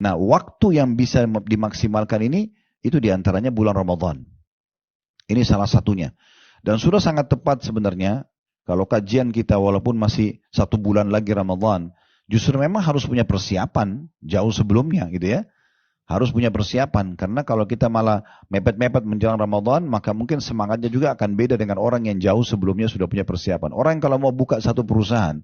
Nah, waktu yang bisa dimaksimalkan ini, itu diantaranya bulan Ramadan. Ini salah satunya. Dan sudah sangat tepat sebenarnya, kalau kajian kita walaupun masih 1 bulan lagi Ramadan, justru memang harus punya persiapan jauh sebelumnya gitu ya. Harus punya persiapan, karena kalau kita malah mepet-mepet menjelang Ramadan, maka mungkin semangatnya juga akan beda dengan orang yang jauh sebelumnya sudah punya persiapan. Orang yang kalau mau buka satu perusahaan,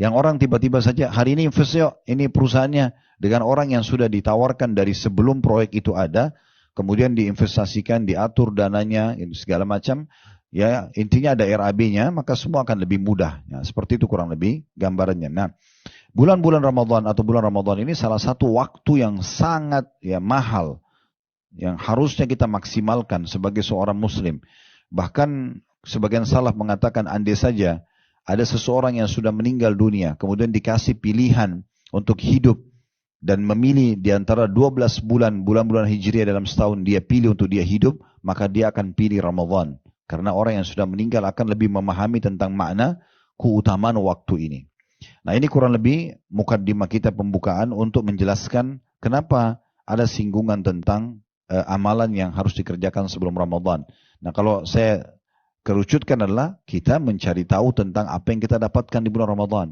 yang orang tiba-tiba saja, hari ini invest yuk, ini perusahaannya, dengan orang yang sudah ditawarkan dari sebelum proyek itu ada, kemudian diinvestasikan, diatur dananya, segala macam, ya intinya ada RAB-nya, maka semua akan lebih mudah. Ya, seperti itu kurang lebih gambarannya. Nah, bulan-bulan Ramadan atau bulan Ramadan ini salah satu waktu yang sangat ya mahal, yang harusnya kita maksimalkan sebagai seorang muslim. Bahkan sebagian salaf mengatakan andai saja ada seseorang yang sudah meninggal dunia, kemudian dikasih pilihan untuk hidup dan memilih di antara 12 bulan-bulan Hijriah dalam setahun, dia pilih untuk dia hidup, maka dia akan pilih Ramadan. Karena orang yang sudah meninggal akan lebih memahami tentang makna keutamaan waktu ini. Nah, ini kurang lebih mukaddimah kita pembukaan untuk menjelaskan kenapa ada singgungan tentang amalan yang harus dikerjakan sebelum Ramadan. Nah, kalau saya kerucutkan adalah kita mencari tahu tentang apa yang kita dapatkan di bulan Ramadan.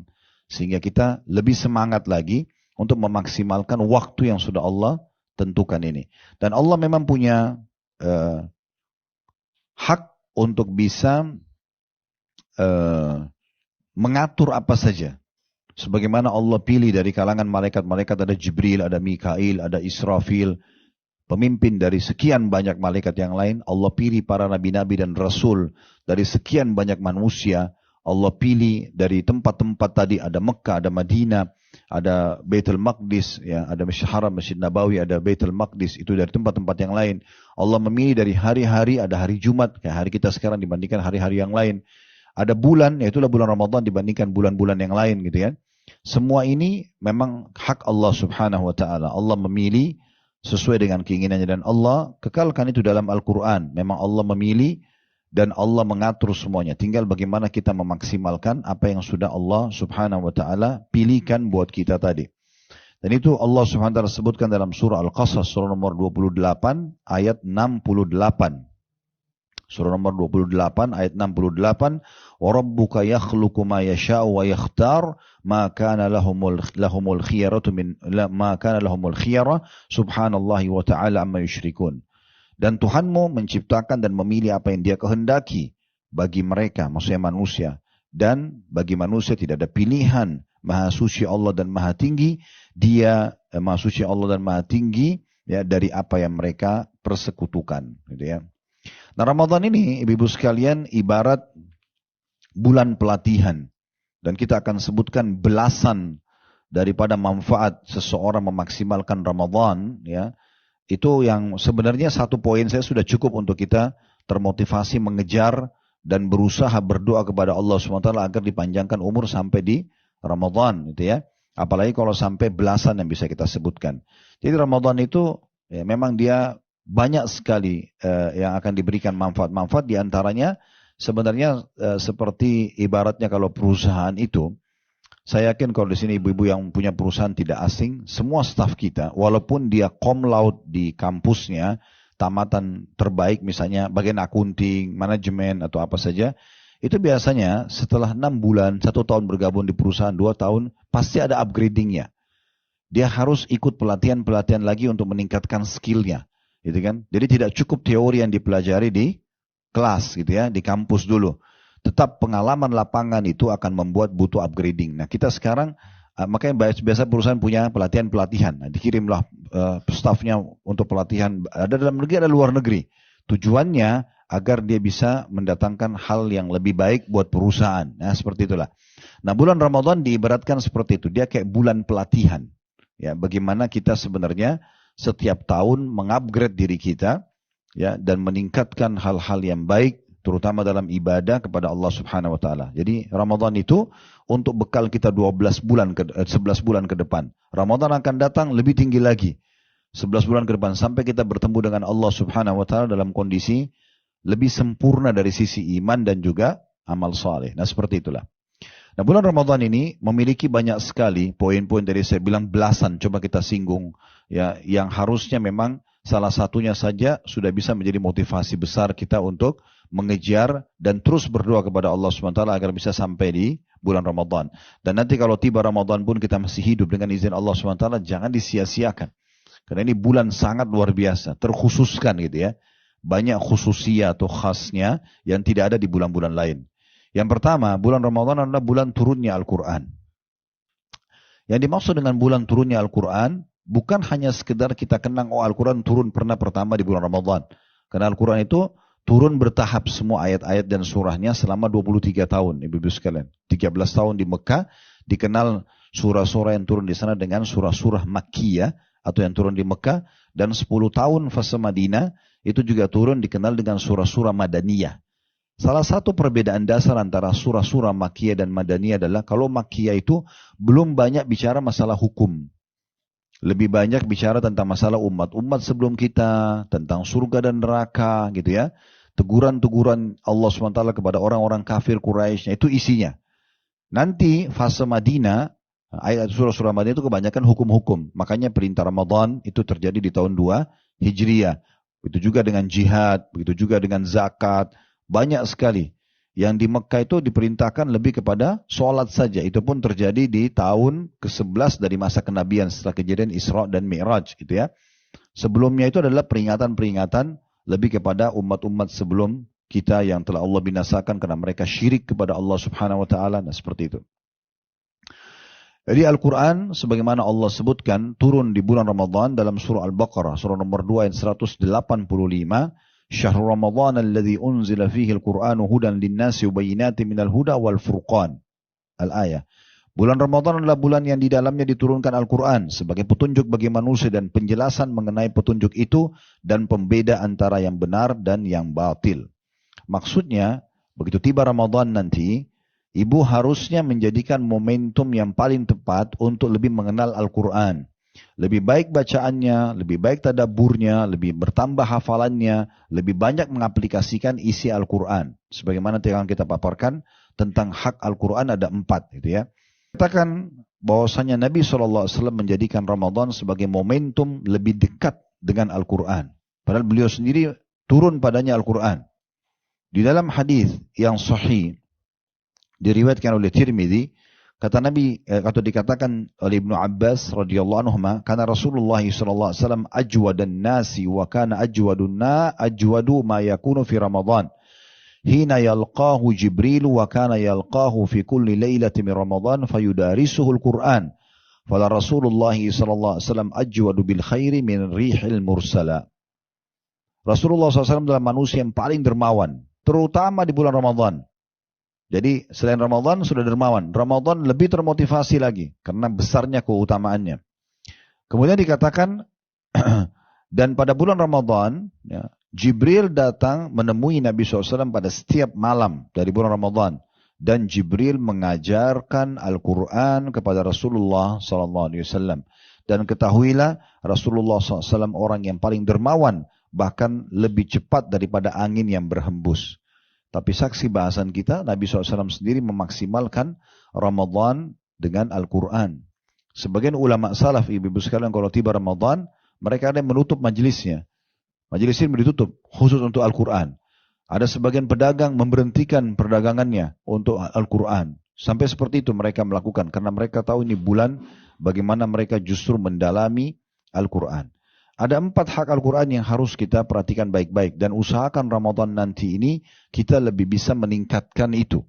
Sehingga kita lebih semangat lagi untuk memaksimalkan waktu yang sudah Allah tentukan ini. Dan Allah memang punya hak untuk bisa mengatur apa saja. Sebagaimana Allah pilih dari kalangan malaikat-malaikat, ada Jibril, ada Mikail, ada Israfil, pemimpin dari sekian banyak malaikat yang lain. Allah pilih para nabi-nabi dan rasul dari sekian banyak manusia. Allah pilih dari tempat-tempat tadi, ada Mekah, ada Madinah, ada Baitul Maqdis, ya, ada Masjid Haram, Masjid Nabawi, ada Baitul Maqdis, itu dari tempat-tempat yang lain. Allah memilih dari hari-hari, ada hari Jumat, kayak hari kita sekarang dibandingkan hari-hari yang lain. Ada bulan, yaitulah bulan Ramadan dibandingkan bulan-bulan yang lain gitu ya. Semua ini memang hak Allah subhanahu wa ta'ala. Allah memilih sesuai dengan keinginannya dan Allah kekalkan itu dalam Al-Quran. Memang Allah memilih dan Allah mengatur semuanya. Tinggal bagaimana kita memaksimalkan apa yang sudah Allah subhanahu wa ta'ala pilihkan buat kita tadi. Dan itu Allah subhanahu wa ta'ala sebutkan dalam surah Al-Qasas, surah nomor 28 ayat 68. Surah nomor 28 ayat 68, wa rabbuka yakhluqu ma yasha'u wa yakhtar ma kana lahumul khiyaratu min ma kana lahumul khiyara subhanallahi wa ta'ala amma yusyrikun. Dan Tuhanmu menciptakan dan memilih apa yang Dia kehendaki bagi mereka, maksudnya manusia. Dan bagi manusia tidak ada pilihan. Maha suci Allah dan maha tinggi, Dia maha suci Allah dan maha tinggi ya dari apa yang mereka persekutukan, gitu ya. Nah, Ramadan ini, ibu-ibu sekalian, ibarat bulan pelatihan. Dan kita akan sebutkan belasan daripada manfaat seseorang memaksimalkan Ramadan. Ya, itu yang sebenarnya satu poin saya sudah cukup untuk kita termotivasi mengejar dan berusaha berdoa kepada Allah SWT agar dipanjangkan umur sampai di Ramadan. Gitu ya. Apalagi kalau sampai belasan yang bisa kita sebutkan. Jadi Ramadan itu ya, memang dia banyak sekali yang akan diberikan manfaat-manfaat, diantaranya sebenarnya seperti ibaratnya kalau perusahaan itu, saya yakin kalau di sini ibu-ibu yang punya perusahaan tidak asing, semua staf kita, walaupun dia cum laude di kampusnya, tamatan terbaik misalnya bagian akunting, manajemen atau apa saja, itu biasanya setelah 6 bulan, 1 tahun bergabung di perusahaan, 2 tahun, pasti ada upgradingnya. Dia harus ikut pelatihan-pelatihan lagi untuk meningkatkan skillnya. Gitu kan? Jadi tidak cukup teori yang dipelajari di kelas gitu ya, di kampus dulu. Tetap pengalaman lapangan itu akan membuat butuh upgrading. Nah, kita sekarang makanya biasa perusahaan punya pelatihan-pelatihan. Nah, dikirimlah stafnya untuk pelatihan, ada dalam negeri ada luar negeri. Tujuannya agar dia bisa mendatangkan hal yang lebih baik buat perusahaan. Nah, seperti itulah. Nah, bulan Ramadan diibaratkan seperti itu. Dia kayak bulan pelatihan. Ya, bagaimana kita sebenarnya setiap tahun mengupgrade diri kita ya dan meningkatkan hal-hal yang baik terutama dalam ibadah kepada Allah Subhanahu wa taala. Jadi Ramadan itu untuk bekal kita 11 bulan ke depan. Ramadan akan datang lebih tinggi lagi. 11 bulan ke depan sampai kita bertemu dengan Allah Subhanahu wa taala dalam kondisi lebih sempurna dari sisi iman dan juga amal saleh. Nah, seperti itulah. Nah, bulan Ramadan ini memiliki banyak sekali poin-poin, dari saya bilang belasan, coba kita singgung ya, yang harusnya memang salah satunya saja sudah bisa menjadi motivasi besar kita untuk mengejar dan terus berdoa kepada Allah SWT agar bisa sampai di bulan Ramadan. Dan nanti kalau tiba Ramadan pun kita masih hidup dengan izin Allah SWT, jangan disia-siakan. Karena ini bulan sangat luar biasa, terkhususkan gitu ya. Banyak khususnya atau khasnya yang tidak ada di bulan-bulan lain. Yang pertama, bulan Ramadan adalah bulan turunnya Al-Quran. Yang dimaksud dengan bulan turunnya Al-Quran, bukan hanya sekedar kita kenang, oh Al-Quran turun pernah pertama di bulan Ramadan. Karena Al-Quran itu turun bertahap semua ayat-ayat dan surahnya selama 23 tahun, ibu-ibu sekalian. 13 tahun di Mekah, dikenal surah-surah yang turun di sana dengan surah-surah Makkiyah, atau yang turun di Mekah, dan 10 tahun fase Madinah, itu juga turun dikenal dengan surah-surah Madaniyah. Salah satu perbedaan dasar antara surah-surah Makkiyah dan Madaniyah adalah kalau Makkiyah itu belum banyak bicara masalah hukum. Lebih banyak bicara tentang masalah umat-umat sebelum kita, tentang surga dan neraka gitu ya. Teguran-teguran Allah SWT kepada orang-orang kafir Quraisy, itu isinya. Nanti fase Madinah, ayat surah-surah Madinah itu kebanyakan hukum-hukum. Makanya perintah Ramadan itu terjadi di tahun 2 Hijriah. Begitu juga dengan jihad, begitu juga dengan zakat. Banyak sekali. Yang di Mekah itu diperintahkan lebih kepada sholat saja. Itu pun terjadi di tahun ke-11 dari masa kenabian setelah kejadian Isra dan Mi'raj gitu ya. Sebelumnya itu adalah peringatan-peringatan lebih kepada umat-umat sebelum kita yang telah Allah binasakan karena mereka syirik kepada Allah Subhanahu wa taala. Nah, seperti itu. Jadi Al-Quran sebagaimana Allah sebutkan turun di bulan Ramadan dalam surah Al-Baqarah, surah nomor 2 ayat 185. Syahrul Ramadan alladhi unzila fihi al-Qur'anu hudan linnasi wa bayyinatin minal huda wal furqan. Al-ayah. Bulan Ramadan adalah bulan yang di dalamnya diturunkan Al-Quran sebagai petunjuk bagi manusia dan penjelasan mengenai petunjuk itu dan pembeda antara yang benar dan yang batil. Maksudnya, begitu tiba Ramadan nanti, ibu harusnya menjadikan momentum yang paling tepat untuk lebih mengenal Al-Quran. Lebih baik bacaannya, lebih baik tadabburnya, lebih bertambah hafalannya, lebih banyak mengaplikasikan isi Al-Quran. Sebagaimana yang kita paparkan tentang hak Al-Quran ada 4 gitu ya. Katakan bahwasanya Nabi SAW menjadikan Ramadan sebagai momentum lebih dekat dengan Al-Quran. Padahal beliau sendiri turun padanya Al-Quran. Di dalam hadis yang sahih, diriwayatkan oleh Tirmidzi, kata Nabi atau dikatakan oleh Ibnu Abbas radhiyallahu anhu, karena Rasulullah sallallahu alaihi wasallam ajwadan nasi wa kana ajwadu ma yakunu fi Ramadan. Hina yalqahu Jibril wa kana yalqahu fi kulli lailatin min Ramadan fayudarisuhu al-Qur'an. Fala Rasulullah sallallahu alaihi wasallam ajwadu bil khairi min rihil mursala. Rasulullah SAW adalah manusia yang paling dermawan, terutama di bulan Ramadan. Jadi selain Ramadan sudah dermawan, Ramadan lebih termotivasi lagi karena besarnya keutamaannya. Kemudian dikatakan dan pada bulan Ramadan ya, Jibril datang menemui Nabi SAW pada setiap malam dari bulan Ramadan dan Jibril mengajarkan Al-Quran kepada Rasulullah SAW. Dan ketahuilah Rasulullah SAW orang yang paling dermawan, bahkan lebih cepat daripada angin yang berhembus. Tapi saksi bahasan kita, Nabi SAW sendiri memaksimalkan Ramadan dengan Al-Quran. Sebagian ulama salaf, ibu-ibu sekalian, kalau tiba Ramadan, mereka ada yang menutup majelisnya. Majelis ini ditutup, khusus untuk Al-Quran. Ada sebagian pedagang memberhentikan perdagangannya untuk Al-Quran. Sampai seperti itu mereka melakukan, karena mereka tahu ini bulan bagaimana mereka justru mendalami Al-Quran. Ada 4 hak Al-Quran yang harus kita perhatikan baik-baik. Dan usahakan Ramadan nanti ini kita lebih bisa meningkatkan itu.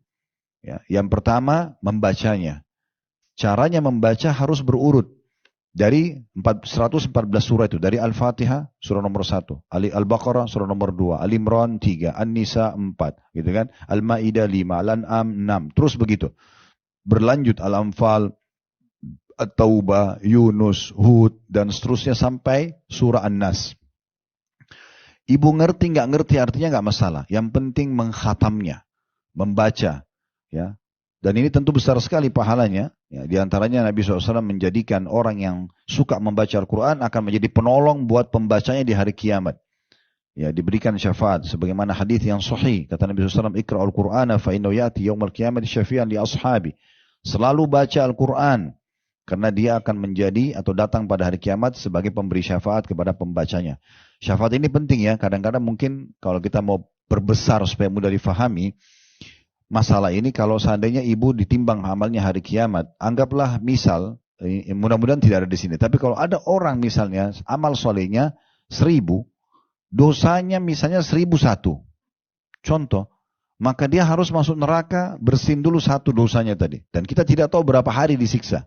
Ya, yang pertama, membacanya. Caranya membaca harus berurut. Dari 114 surah itu. Dari Al-Fatihah, surah nomor 1. Al-Baqarah, surah nomor 2. Al-Imran, 3. An-Nisa, 4. Gitu kan? Al-Ma'idah, 5. Al-An'am, 6. Terus begitu. Berlanjut Al-Anfal, At-Taubah, Yunus, Hud, dan seterusnya sampai surah An-Nas. Ibu ngerti nggak ngerti artinya nggak masalah. Yang penting mengkhatamnya, membaca. Ya. Dan ini tentu besar sekali pahalanya. Ya, di antaranya Nabi SAW menjadikan orang yang suka membaca Al-Quran akan menjadi penolong buat pembacanya di hari kiamat. Ya, diberikan syafaat. Sebagaimana hadis yang sahih. Kata Nabi SAW, Iqra'ul Qur'ana fa innahu ya'ti yawmal qiyamati syafi'an li ashabi. Selalu baca Al-Quran. Karena dia akan menjadi atau datang pada hari kiamat sebagai pemberi syafaat kepada pembacanya. Syafaat ini penting ya. Kadang-kadang mungkin kalau kita mau perbesar supaya mudah difahami. Masalah ini kalau seandainya ibu ditimbang amalnya hari kiamat. Anggaplah misal, mudah-mudahan tidak ada di sini. Tapi kalau ada orang misalnya amal solehnya 1000. Dosanya misalnya 1001. Contoh. Maka dia harus masuk neraka bersin dulu satu dosanya tadi. Dan kita tidak tahu berapa hari disiksa.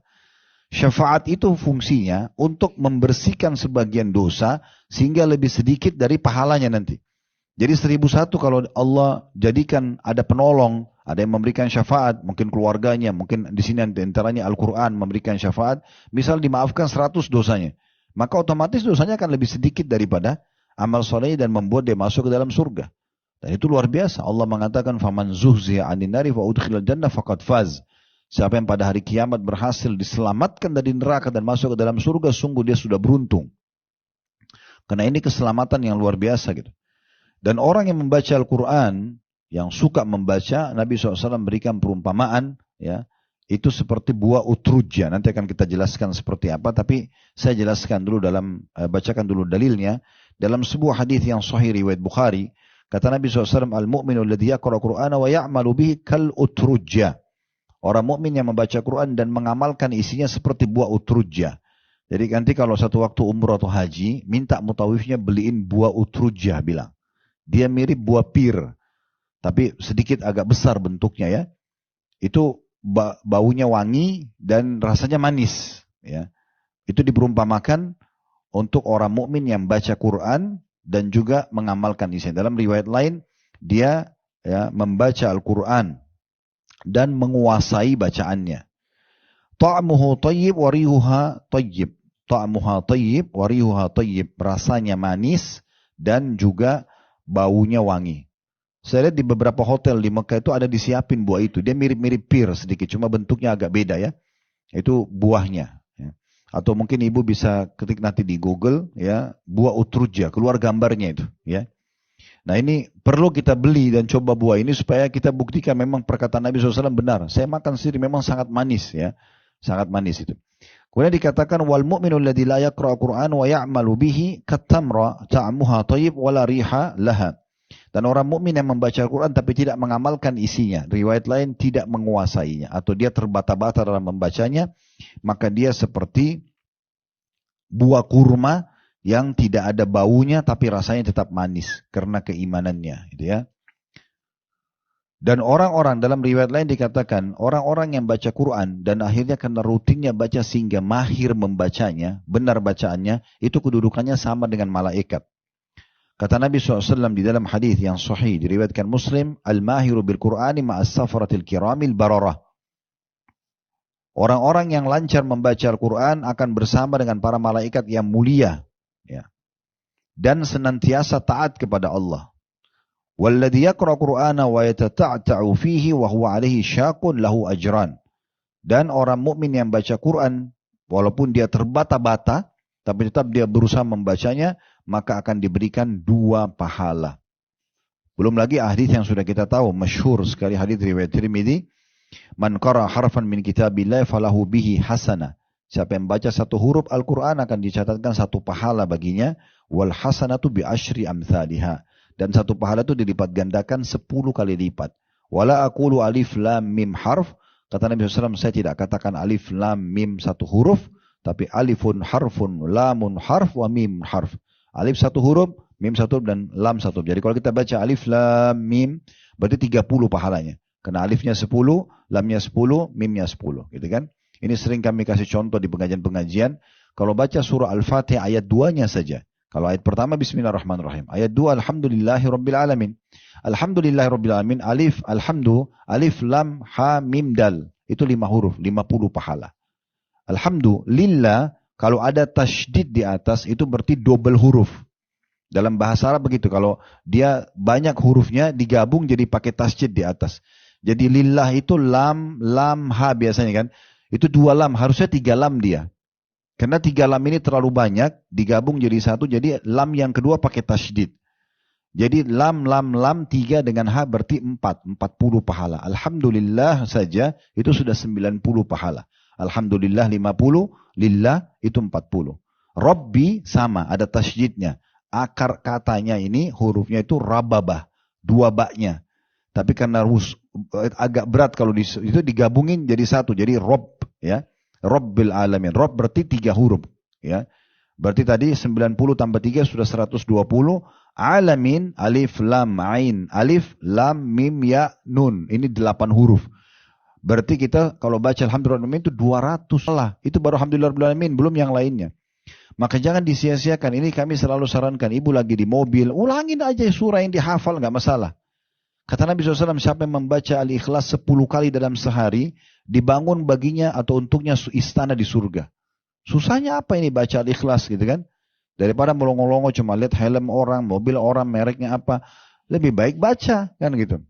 Syafaat itu fungsinya untuk membersihkan sebagian dosa sehingga lebih sedikit dari pahalanya nanti. Jadi 1001 kalau Allah jadikan ada penolong, ada yang memberikan syafaat, mungkin keluarganya, mungkin di sini antaranya Al-Quran memberikan syafaat, misal dimaafkan 100 dosanya. Maka otomatis dosanya akan lebih sedikit daripada amal soleh dan membuat dia masuk ke dalam surga. Dan itu luar biasa. Allah mengatakan, "Faman zuhziya 'anil nari wa udkhilal jannah faqad faz." Siapa yang pada hari kiamat berhasil diselamatkan dari neraka dan masuk ke dalam surga, sungguh dia sudah beruntung. Karena ini keselamatan yang luar biasa gitu. Dan orang yang membaca Al-Quran, yang suka membaca, Nabi SAW berikan perumpamaan, ya, itu seperti buah utrujja. Nanti akan kita jelaskan seperti apa, tapi saya jelaskan dulu bacakan dulu dalilnya. Dalam sebuah hadis yang sahih riwayat Bukhari, kata Nabi SAW, "Al-mu'minu alladhi yaqra'u Qur'ana wa ya'malu bihi kal utrujja." Orang mukmin yang membaca Quran dan mengamalkan isinya seperti buah utrujja. Jadi nanti kalau satu waktu umrah atau haji, minta mutawifnya beliin buah utrujja, bilang. Dia mirip buah pir, tapi sedikit agak besar bentuknya ya. Itu baunya wangi dan rasanya manis. Ya. Itu diperumpamakan untuk orang mukmin yang baca Quran dan juga mengamalkan isinya. Dalam riwayat lain, dia ya, membaca Al-Quran dan menguasai bacaannya. Ta'muhu tayyib wa rihuha tayyib. Ta'muha tayyib wa rihuha tayyib. Rasanya manis dan juga baunya wangi. Saya lihat di beberapa hotel di Mekah itu ada disiapin buah itu. Dia mirip-mirip pir sedikit, cuma bentuknya agak beda ya. Itu buahnya. Ya. Atau mungkin ibu bisa ketik nanti di Google ya, buah utrujja, keluar gambarnya itu ya. Nah ini perlu kita beli dan coba buah ini supaya kita buktikan memang perkataan Nabi SAW benar. Saya makan sendiri memang sangat manis ya. Sangat manis itu. Kemudian dikatakan wal mu'minu alladhi la yaqra'u Qur'an wa ya'malu bihi katamra ta'muha thayyib wa la riha laha. Dan orang mukmin yang membaca Al-Quran tapi tidak mengamalkan isinya. Riwayat lain tidak menguasainya. Atau dia terbata-bata dalam membacanya. Maka dia seperti buah kurma yang tidak ada baunya tapi rasanya tetap manis karena keimanannya, gitu ya. Dan orang-orang dalam riwayat lain dikatakan orang-orang yang baca Quran dan akhirnya karena rutinnya baca sehingga mahir membacanya, benar bacaannya, itu kedudukannya sama dengan malaikat. Kata Nabi SAW di dalam hadis yang sahih diriwayatkan Muslim, "Al-mahiru bil Qur'ani ma'as safaratil kiramil bararah." Orang-orang yang lancar membaca Al-Quran akan bersama dengan para malaikat yang mulia. Ya. Dan senantiasa taat kepada Allah. Walladhi yaqra Qur'ana wa yatata'ta'u fihi wa huwa 'alaihi syaqun lahu ajran. Dan orang mukmin yang baca Quran walaupun dia terbata-bata tapi tetap dia berusaha membacanya, maka akan diberikan 2 pahala. Belum lagi hadis yang sudah kita tahu, masyhur sekali hadis riwayat Tirmidzi, "Man qara harfan min kitabillah falahu bihi hasanah." Siapa yang baca satu huruf Al-Quran akan dicatatkan 1 pahala baginya. Wal hasanatu bi asyri amthaliha. Dan 1 pahala itu dilipat gandakan 10 kali lipat. Wala aqulu alif lam mim harf. Kata Nabi SAW, saya tidak katakan alif lam mim 1 huruf. Tapi alifun harfun, lamun harf, wa mim harf. Alif 1 huruf, mim 1 huruf, dan lam 1 huruf. Jadi kalau kita baca alif lam mim, berarti 30 pahalanya. Karena alifnya 10, lamnya 10, mimnya 10. Gitu kan? Ini sering kami kasih contoh di pengajian-pengajian. Kalau baca surah Al-Fatihah ayat 2-nya saja. Kalau ayat pertama Bismillahirrahmanirrahim. Ayat 2 Alhamdulillahirrabbilalamin. Alhamdulillahirrabbilalamin. Alif, alhamdu, alif, lam, ha, mim, dal. Itu 5 huruf, 50 pahala. Alhamdulillah, kalau ada tasydid di atas, itu berarti double huruf. Dalam bahasa Arab begitu. Kalau dia banyak hurufnya, digabung jadi pakai tasydid di atas. Jadi lillah itu lam, lam, ha biasanya kan. Itu 2 lam, harusnya 3 lam dia. Karena 3 lam ini terlalu banyak, digabung jadi 1, jadi lam yang kedua pakai tasydid. Jadi lam, lam, lam, 3 dengan H berarti 40 pahala. Alhamdulillah saja itu sudah 90 pahala. Alhamdulillah 50, lillah itu 40. Rabbi sama, ada tasydidnya. Akar katanya ini hurufnya itu rababah, 2 baknya. Tapi karena agak berat kalau itu digabungin jadi satu, jadi Rob, ya. Rabbil alamin. Rob berarti 3 huruf, ya. Berarti tadi 90 tambah 3 sudah 120. Alamin, alif, lam, ain, alif, lam, mim, ya, nun. Ini 8 huruf. Berarti kita kalau baca alhamdulillah itu 200 lah. Itu baru alhamdulillah belum yang lainnya. Maka jangan disia-siakan. Ini kami selalu sarankan. Ibu lagi di mobil, ulangin aja surah yang dihafal, nggak masalah. Kata Nabi SAW, siapa yang membaca Al-Ikhlas 10 kali dalam sehari, dibangun baginya atau untuknya istana di surga. Susahnya apa ini baca Al-Ikhlas gitu kan? Daripada melongo-longo cuma lihat helm orang, mobil orang, mereknya apa. Lebih baik baca kan gitu.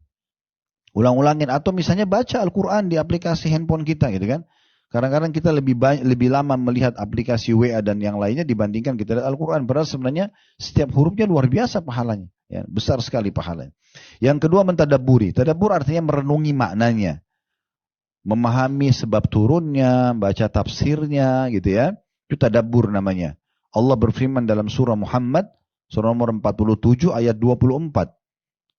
Ulang-ulangin. Atau misalnya baca Al-Quran di aplikasi handphone kita gitu kan. Kadang-kadang kita lebih lama melihat aplikasi WA dan yang lainnya dibandingkan kita lihat Al-Quran. Padahal sebenarnya setiap hurufnya luar biasa pahalanya. Ya, besar sekali pahalanya. Yang kedua mentadabburi. Tadabbur artinya merenungi maknanya. Memahami sebab turunnya, baca tafsirnya gitu ya. Itu tadabbur namanya. Allah berfirman dalam surah Muhammad, surah nomor 47 ayat 24.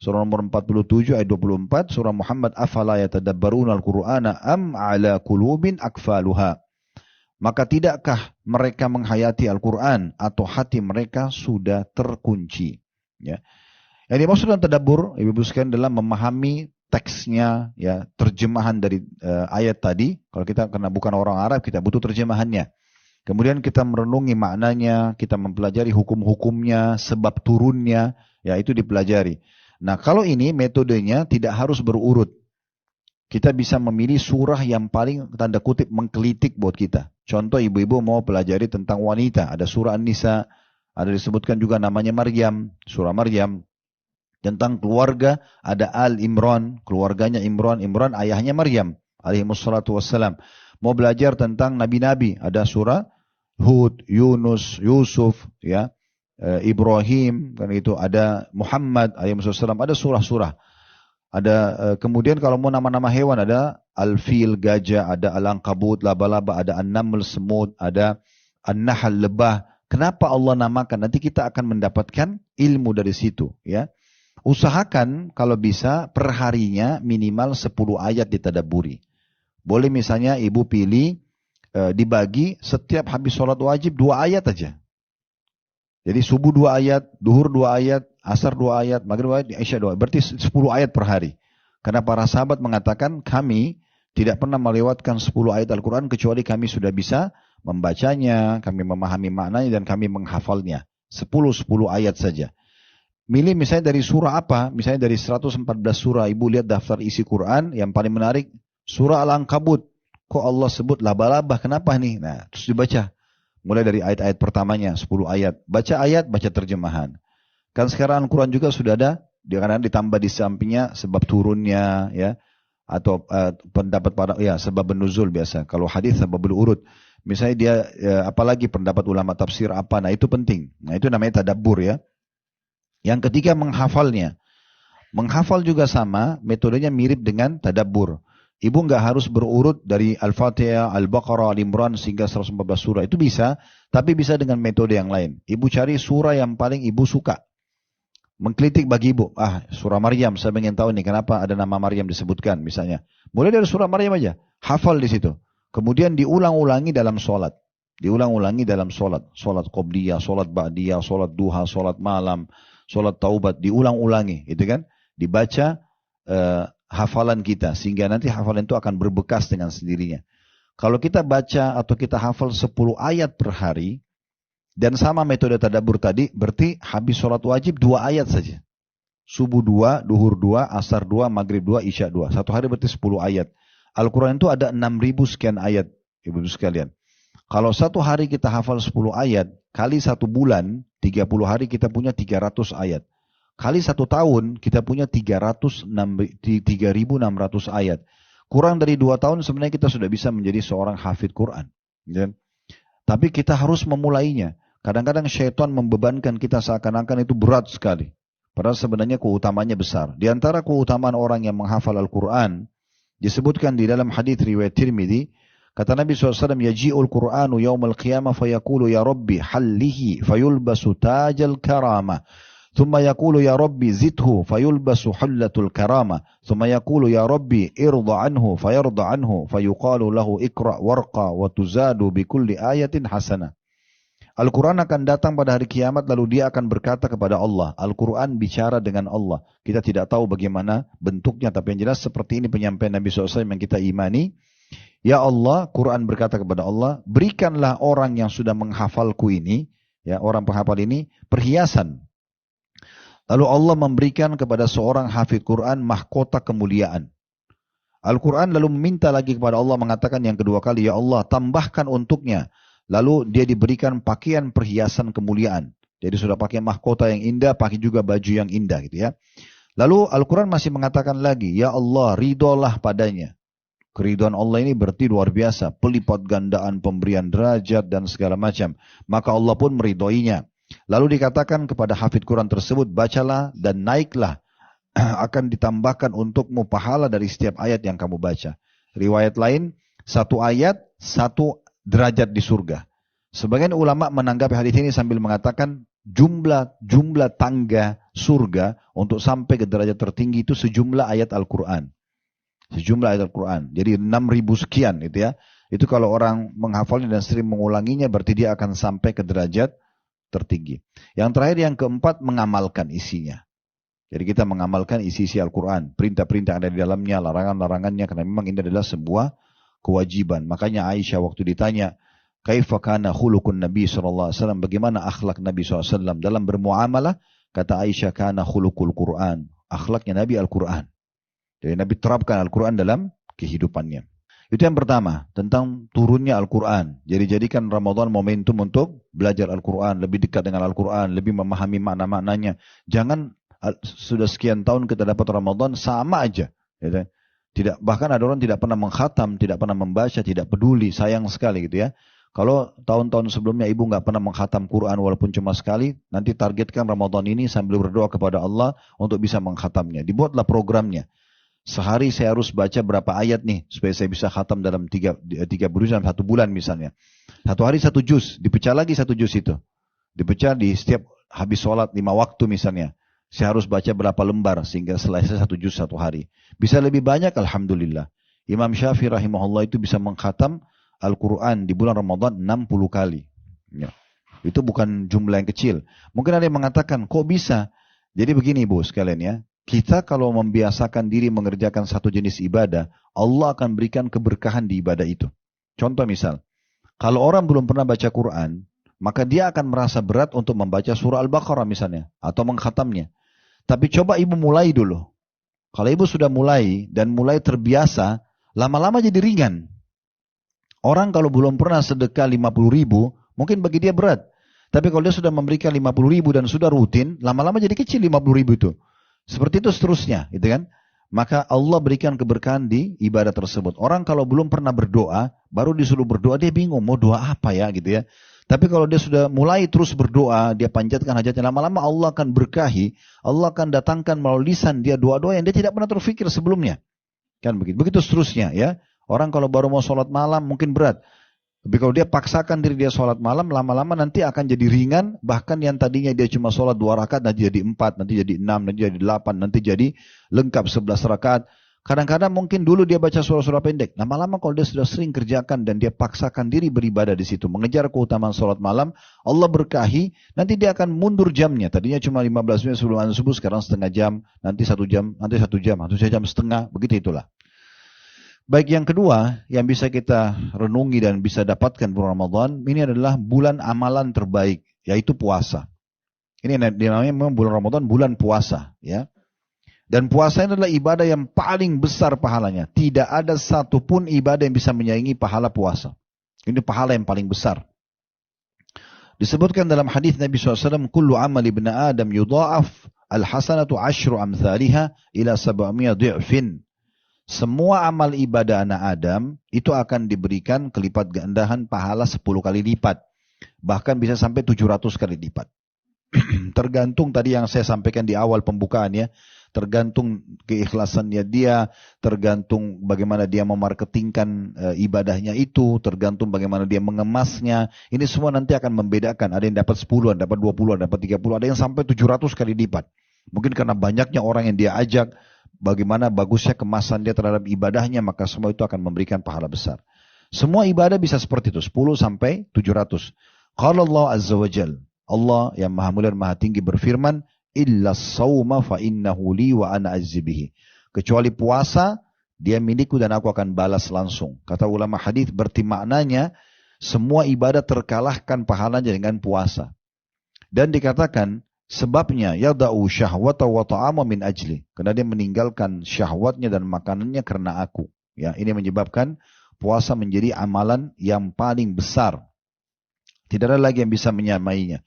Surah nomor 47 ayat 24, surah Muhammad, afala yatadabbaruna al-Qur'ana am ala qulubin akfaluha. Maka tidakkah mereka menghayati Al-Quran atau hati mereka sudah terkunci. Ya. Yang dimaksud dengan tadabbur, ibu-ibu sekalian, adalah memahami teksnya, ya, terjemahan dari ayat tadi. Kalau kita karena bukan orang Arab, kita butuh terjemahannya. Kemudian kita merenungi maknanya, kita mempelajari hukum-hukumnya, sebab turunnya, ya itu dipelajari. Nah kalau ini metodenya tidak harus berurut. Kita bisa memilih surah yang paling tanda kutip menggelitik buat kita. Contoh ibu-ibu mau pelajari tentang wanita, ada surah An-Nisa, ada disebutkan juga namanya Maryam, surah Maryam. Tentang keluarga ada Al-Imran, keluarganya Imran, Imran ayahnya Maryam alaihissalatu wassalam. Mau belajar tentang nabi-nabi, ada surah Hud, Yunus, Yusuf, ya, Ibrahim, kan itu ada Muhammad alaihissalam, ada surah-surah. Ada kemudian kalau mau nama-nama hewan ada Al-Fil, gajah, ada Al-Ankabut, laba-laba, ada An-Naml, semut, ada An-Nahl, lebah. Kenapa Allah namakan? Nanti kita akan mendapatkan ilmu dari situ, ya. Usahakan kalau bisa perharinya minimal 10 ayat ditadabburi. Boleh misalnya ibu pilih dibagi setiap habis sholat wajib 2 ayat aja. Jadi subuh 2 ayat, duhur 2 ayat, asar 2 ayat, maghrib 2 ayat, isya 2 ayat. Berarti 10 ayat per hari. Karena para sahabat mengatakan kami tidak pernah melewatkan 10 ayat Al-Quran kecuali kami sudah bisa membacanya, kami memahami maknanya dan kami menghafalnya. 10 ayat saja. Milih misalnya dari surah apa? Misalnya dari 114 surah. Ibu lihat daftar isi Quran yang paling menarik. Surah Al-Ankabut. Kok Allah sebut laba-laba? Kenapa nih? Nah, terus dibaca. Mulai dari ayat-ayat pertamanya, 10 ayat. Baca ayat, baca terjemahan. Kan sekarang Al-Quran juga sudah ada. Karena ditambah di sampingnya sebab turunnya, ya. Atau pendapat para, ya, sebab nuzul biasa. Kalau hadis sebab urut. Misalnya dia, apalagi pendapat ulama tafsir apa. Nah, itu penting. Nah, itu namanya tadabbur, ya. Yang ketiga menghafalnya. Menghafal juga sama, metodenya mirip dengan tadabbur. Ibu nggak harus berurut dari Al-Fatihah, Al-Baqarah, Al-Imran sehingga 114 surah. Itu bisa, tapi bisa dengan metode yang lain. Ibu cari surah yang paling ibu suka. Mengkritik bagi ibu, surah Maryam, saya ingin tahu nih kenapa ada nama Maryam disebutkan misalnya. Mulai dari surah Maryam aja, hafal di situ. Kemudian diulang-ulangi dalam sholat. Diulang-ulangi dalam sholat. Sholat qobliyah, sholat ba'diyah, sholat duha, sholat malam, sholat taubat, diulang-ulangi, gitu kan? Dibaca hafalan kita, sehingga nanti hafalan itu akan berbekas dengan sendirinya. Kalau kita baca atau kita hafal 10 ayat per hari, dan sama metode tadabbur tadi, berarti habis sholat wajib 2 ayat saja. Subuh 2, duhur 2, asar 2, maghrib 2, isya 2. Satu hari berarti 10 ayat. Al-Quran itu ada 6.000 sekian ayat, ibu-ibu sekalian. Kalau satu hari kita hafal 10 ayat, kali 1 bulan, 30 hari kita punya 300 ayat. Kali 1 tahun kita punya 3.600 ayat. Kurang dari 2 tahun sebenarnya kita sudah bisa menjadi seorang hafid Quran. Ya. Tapi kita harus memulainya. Kadang-kadang syaitan membebankan kita seakan-akan itu berat sekali. Padahal sebenarnya keutamanya besar. Di antara keutamaan orang yang menghafal Al-Quran, disebutkan di dalam hadis riwayat Tirmidzi, kata Nabi SAW, yaji'ul Qur'anu yawmal qiyamah fayaqulu ya Rabbi hallihi fayulbasu tajal karamah. ثم يقول يا ربي زده فيلبس حلة الكرامة ثم يقول يا ربي ارض عنه فيرضى عنه فيقال له اقرأ وارقى وتزاد بكل آية حسنة. Al-Quran akan datang pada hari kiamat lalu dia akan berkata kepada Allah. Al-Quran bicara dengan Allah. Kita tidak tahu bagaimana bentuknya, tapi yang jelas seperti ini penyampaian Nabi SAW yang kita imani. Ya Allah, Quran berkata kepada Allah, berikanlah orang yang sudah menghafalku ini, ya orang penghafal ini, perhiasan. Lalu Allah memberikan kepada seorang hafidh Quran mahkota kemuliaan. Al-Quran lalu meminta lagi kepada Allah, mengatakan yang kedua kali, ya Allah tambahkan untuknya. Lalu dia diberikan pakaian perhiasan kemuliaan. Jadi sudah pakai mahkota yang indah, pakai juga baju yang indah gitu ya. Lalu Al-Quran masih mengatakan lagi, ya Allah ridholah padanya. Keridhaan Allah ini berarti luar biasa, pelipat gandaan pemberian derajat dan segala macam. Maka Allah pun meridhoinya. Lalu dikatakan kepada hafidh Quran tersebut, bacalah dan naiklah, akan ditambahkan untukmu pahala dari setiap ayat yang kamu baca. Riwayat lain, satu ayat, satu derajat di surga. Sebagian ulama menanggapi hadis ini sambil mengatakan, jumlah tangga surga untuk sampai ke derajat tertinggi itu sejumlah ayat Al-Quran. Sejumlah ayat Al-Quran. Jadi 6.000 sekian gitu ya. Itu kalau orang menghafalnya dan sering mengulanginya, berarti dia akan sampai ke derajat tertinggi. Yang terakhir, yang keempat, mengamalkan isinya. Jadi kita mengamalkan isi-isi Al-Quran. Perintah-perintah yang ada di dalamnya, larangan-larangannya. Karena memang ini adalah sebuah kewajiban. Makanya Aisyah waktu ditanya, kaifa kana khuluqun Nabi SAW, bagaimana akhlak Nabi SAW dalam bermuamalah, kata Aisyah, kana khuluqul Quran. Akhlaknya Nabi Al-Quran. Jadi Nabi terapkan Al-Quran dalam kehidupannya. Itu yang pertama, tentang turunnya Al-Quran. Jadi jadikan Ramadan momentum untuk belajar Al-Quran, lebih dekat dengan Al-Quran, lebih memahami makna-maknanya. Jangan sudah sekian tahun kita dapat Ramadan sama aja. Gitu. Tidak, bahkan ada orang tidak pernah mengkhatam, tidak pernah membaca, tidak peduli, sayang sekali gitu ya. Kalau tahun-tahun sebelumnya ibu nggak pernah mengkhatam Quran walaupun cuma sekali, nanti targetkan Ramadan ini sambil berdoa kepada Allah untuk bisa mengkhatamnya. Dibuatlah programnya. Sehari saya harus baca berapa ayat nih supaya saya bisa khatam dalam tiga bulan, dalam 1 bulan misalnya. Satu hari 1 juz, dipecah lagi 1 juz itu. Dipecah di setiap habis sholat 5 waktu misalnya. Saya harus baca berapa lembar sehingga selesai 1 juz 1 hari. Bisa lebih banyak, alhamdulillah. Imam Syafi'i rahimahullah itu bisa mengkhatam Al-Quran di bulan Ramadan 60 kali. Ya. Itu bukan jumlah yang kecil. Mungkin ada yang mengatakan, kok bisa? Jadi begini ibu sekalian ya. Kita kalau membiasakan diri mengerjakan satu jenis ibadah, Allah akan berikan keberkahan di ibadah itu. Contoh misal, kalau orang belum pernah baca Quran, maka dia akan merasa berat untuk membaca surah Al-Baqarah misalnya, atau mengkhatamnya. Tapi coba ibu mulai dulu. Kalau ibu sudah mulai dan mulai terbiasa, lama-lama jadi ringan. Orang kalau belum pernah sedekah 50.000, mungkin bagi dia berat. Tapi kalau dia sudah memberikan 50.000 dan sudah rutin, lama-lama jadi kecil 50.000 itu. Seperti itu seterusnya, gitu kan? Maka Allah berikan keberkahan di ibadah tersebut. Orang kalau belum pernah berdoa, baru disuruh berdoa, dia bingung mau doa apa ya, gitu ya. Tapi kalau dia sudah mulai terus berdoa, dia panjatkan hajatnya, lama-lama Allah akan berkahi, Allah akan datangkan melalui lisan dia doa-doa yang dia tidak pernah terfikir sebelumnya. Kan begitu. Begitu seterusnya ya. Orang kalau baru mau sholat malam mungkin berat. Tapi kalau dia paksakan diri dia sholat malam, lama-lama nanti akan jadi ringan. Bahkan yang tadinya dia cuma sholat 2 rakaat, nanti jadi 4, nanti jadi 6, nanti jadi 8, nanti jadi lengkap 11 rakaat. Kadang-kadang mungkin dulu dia baca surah-surah pendek. Lama-lama kalau dia sudah sering kerjakan dan dia paksakan diri beribadah di situ, mengejar keutamaan sholat malam, Allah berkahi, nanti dia akan mundur jamnya. Tadinya cuma 15 menit sebelum azan subuh, sekarang setengah jam, nanti 1 jam, nanti 1 jam, nanti 1 jam setengah, begitu itulah. Baik, yang kedua yang bisa kita renungi dan bisa dapatkan bulan Ramadan, ini adalah bulan amalan terbaik, yaitu puasa. Ini namanya memang bulan Ramadan, bulan puasa, ya. Dan puasa ini adalah ibadah yang paling besar pahalanya. Tidak ada satupun ibadah yang bisa menyaingi pahala puasa. Ini pahala yang paling besar. Disebutkan dalam hadis Nabi SAW, kullu amal ibn Adam yudha'af al-hasanatu 10 amthaliha ila 700 dhi'fin. Semua amal ibadah anak Adam itu akan diberikan kelipat gandahan pahala 10 kali lipat. Bahkan bisa sampai 700 kali lipat. Tergantung tadi yang saya sampaikan di awal pembukaan ya. Tergantung keikhlasannya dia, tergantung bagaimana dia memarketingkan ibadahnya itu, tergantung bagaimana dia mengemasnya. Ini semua nanti akan membedakan. Ada yang dapat 10, ada dapat 20, ada dapat 30, ada yang sampai 700 kali lipat. Mungkin karena banyaknya orang yang dia ajak, bagaimana bagusnya kemasan dia terhadap ibadahnya, maka semua itu akan memberikan pahala besar. Semua ibadah bisa seperti itu, 10 sampai 700. Qala Allah Azza wa Jal, Allah yang maha mulia dan maha tinggi berfirman, illa sawma fa innahu li wa ana azzibihi. Kecuali puasa, dia milikku dan aku akan balas langsung. Kata ulama hadis berarti maknanya semua ibadah terkalahkan pahalanya dengan puasa. Dan dikatakan sebabnya yada'u syahwata wa ta'ama min ajli. Karena dia meninggalkan syahwatnya dan makanannya karena aku. Ya, ini menyebabkan puasa menjadi amalan yang paling besar. Tidak ada lagi yang bisa menyamainya.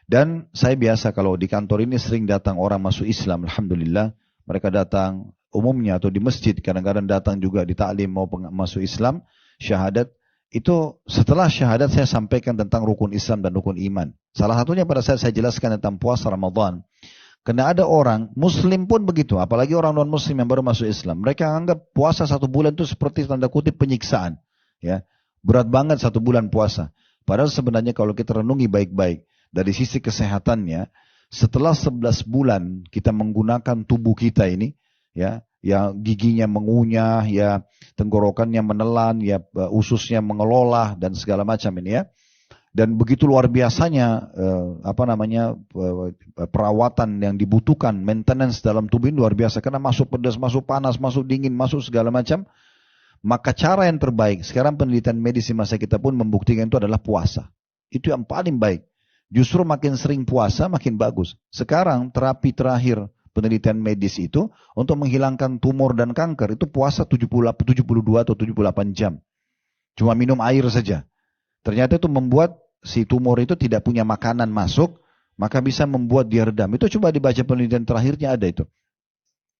Dan saya biasa kalau di kantor ini sering datang orang masuk Islam, alhamdulillah. Mereka datang umumnya atau di masjid, kadang-kadang datang juga di ta'lim mau masuk Islam, syahadat. Itu setelah syahadat saya sampaikan tentang rukun Islam dan rukun iman. Salah satunya pada saat saya jelaskan tentang puasa Ramadan. Karena ada orang, muslim pun begitu, apalagi orang non-muslim yang baru masuk Islam. Mereka anggap puasa 1 bulan itu seperti tanda kutip penyiksaan. Ya, berat banget 1 bulan puasa. Padahal sebenarnya kalau kita renungi baik-baik, dari sisi kesehatannya, setelah 11 bulan kita menggunakan tubuh kita ini, ya giginya mengunyah, ya tenggorokannya menelan, ya ususnya mengelola dan segala macam ini ya. Dan begitu luar biasanya perawatan yang dibutuhkan, maintenance dalam tubuh ini luar biasa karena masuk pedas, masuk panas, masuk dingin, masuk segala macam. Maka cara yang terbaik, sekarang penelitian medis di masa kita pun membuktikan itu adalah puasa. Itu yang paling baik. Justru makin sering puasa makin bagus. Sekarang terapi terakhir penelitian medis itu untuk menghilangkan tumor dan kanker itu puasa 72 atau 78 jam. Cuma minum air saja. Ternyata itu membuat si tumor itu tidak punya makanan masuk, maka bisa membuat dia redam. Itu coba dibaca penelitian terakhirnya ada itu.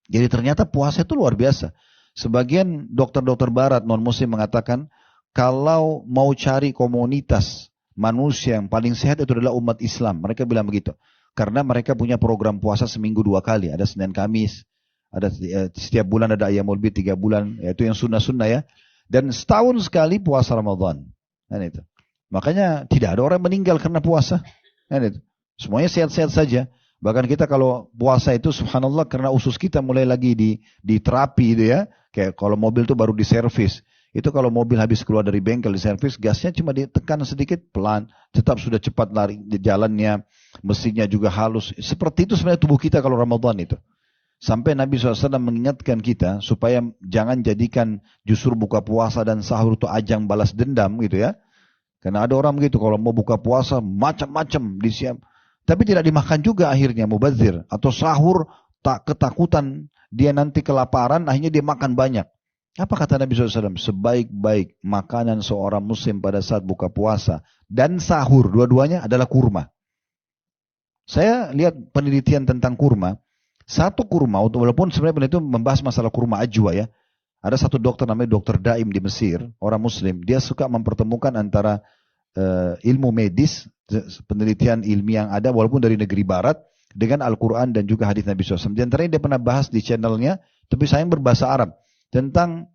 Jadi ternyata puasa itu luar biasa. Sebagian dokter-dokter barat non-muslim mengatakan kalau mau cari komunitas manusia yang paling sehat itu adalah umat Islam. Mereka bilang begitu. Karena mereka punya program puasa seminggu 2 kali. Ada Senin Kamis. Ada setiap bulan ada Ayyamul Bid 3 bulan. Yaitu yang sunnah-sunnah ya. Dan setahun sekali puasa Ramadan. Dan itu. Makanya tidak ada orang meninggal karena puasa. Dan itu. Semuanya sehat-sehat saja. Bahkan kita kalau puasa itu subhanallah karena usus kita mulai lagi di terapi itu ya. Kayak kalau mobil itu baru diservis. Itu kalau mobil habis keluar dari bengkel di servis, gasnya cuma ditekan sedikit pelan, tetap sudah cepat lari di jalannya, mesinnya juga halus. Seperti itu sebenarnya tubuh kita kalau Ramadan itu. Sampai Nabi SAW mengingatkan kita supaya jangan jadikan justru buka puasa dan sahur itu ajang balas dendam gitu ya. Karena ada orang begitu kalau mau buka puasa macam-macam disiap. Tapi tidak dimakan juga akhirnya mubazir. Atau sahur tak ketakutan dia nanti kelaparan akhirnya dia makan banyak. Apa kata Nabi SAW? Sebaik-baik makanan seorang muslim pada saat buka puasa dan sahur, dua-duanya adalah kurma. Saya lihat penelitian tentang kurma. Satu kurma, walaupun sebenarnya itu membahas masalah kurma ajwa ya. Ada satu dokter namanya Dokter Daim di Mesir, orang muslim. Dia suka mempertemukan antara ilmu medis, penelitian ilmiah yang ada walaupun dari negeri barat, dengan Al-Quran dan juga hadis Nabi SAW. Di antaranya dia pernah bahas di channelnya, tapi sayang berbahasa Arab. Tentang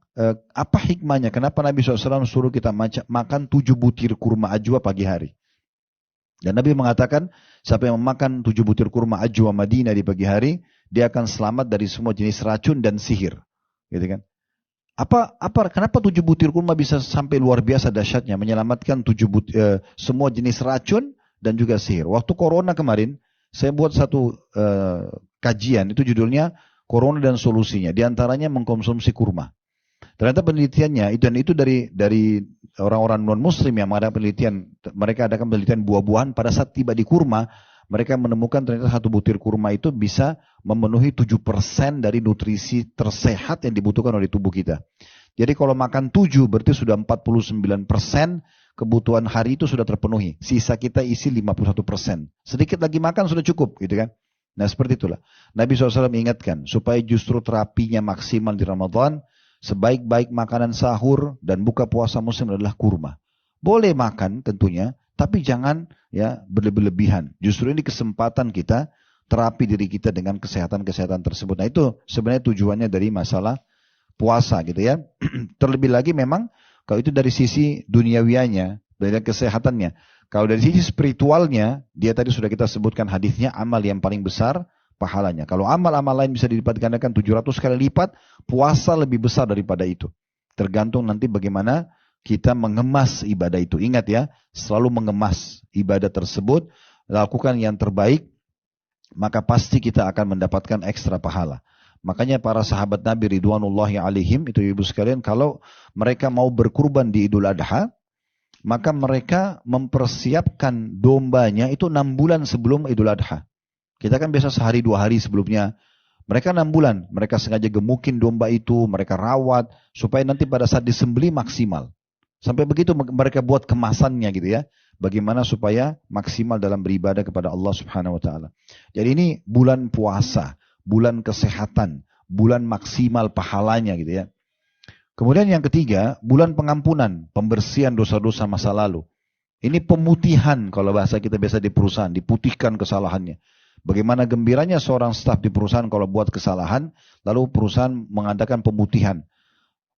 apa hikmahnya, kenapa Nabi SAW suruh kita makan 7 butir kurma ajwa pagi hari. Dan Nabi mengatakan, siapa yang memakan 7 butir kurma ajwa Madinah di pagi hari, dia akan selamat dari semua jenis racun dan sihir. Gitu kan? Kenapa 7 butir kurma bisa sampai luar biasa dahsyatnya, menyelamatkan semua jenis racun dan juga sihir. Waktu corona kemarin, saya buat satu kajian, itu judulnya Corona dan Solusinya. Di antaranya mengkonsumsi kurma. Ternyata penelitiannya itu dari orang-orang non-muslim yang mengadakan penelitian. Mereka adakan penelitian buah-buahan pada saat tiba di kurma. Mereka menemukan ternyata 1 butir kurma itu bisa memenuhi 7% dari nutrisi tersehat yang dibutuhkan oleh tubuh kita. Jadi kalau makan 7 berarti sudah 49% kebutuhan hari itu sudah terpenuhi. Sisa kita isi 51%. Sedikit lagi makan sudah cukup gitu kan. Nah seperti itulah. Nabi SAW mengingatkan supaya justru terapinya maksimal di Ramadan, sebaik-baik makanan sahur dan buka puasa muslim adalah kurma. Boleh makan tentunya, Tapi jangan ya berlebihan. Justru ini kesempatan kita terapi diri kita dengan kesehatan-kesehatan tersebut. Nah itu sebenarnya tujuannya dari masalah puasa gitu ya. Terlebih lagi memang kalau itu dari sisi duniawianya, dari kesehatannya. Kalau dari sisi spiritualnya, dia tadi sudah kita sebutkan hadisnya, amal yang paling besar pahalanya. Kalau amal-amal lain bisa dilipat gandakan 700 kali lipat, puasa lebih besar daripada itu. Tergantung nanti bagaimana kita mengemas ibadah itu. Ingat ya, selalu mengemas ibadah tersebut, lakukan yang terbaik, maka pasti kita akan mendapatkan ekstra pahala. Makanya para sahabat Nabi Ridwanullahi alaihim, itu ibu sekalian, kalau mereka mau berkurban di Idul Adha, maka mereka mempersiapkan dombanya itu 6 bulan sebelum Idul Adha. Kita kan biasa sehari 2 hari sebelumnya. Mereka 6 bulan, mereka sengaja gemukin domba itu, mereka rawat, supaya nanti pada saat disembelih maksimal. Sampai begitu mereka buat kemasannya gitu ya. Bagaimana supaya maksimal dalam beribadah kepada Allah Subhanahu wa taala. Jadi ini bulan puasa, bulan kesehatan, bulan maksimal pahalanya gitu ya. Kemudian yang ketiga, bulan pengampunan, pembersihan dosa-dosa masa lalu. Ini pemutihan kalau bahasa kita biasa di perusahaan, diputihkan kesalahannya. Bagaimana gembiranya seorang staf di perusahaan kalau buat kesalahan, lalu perusahaan mengadakan pemutihan.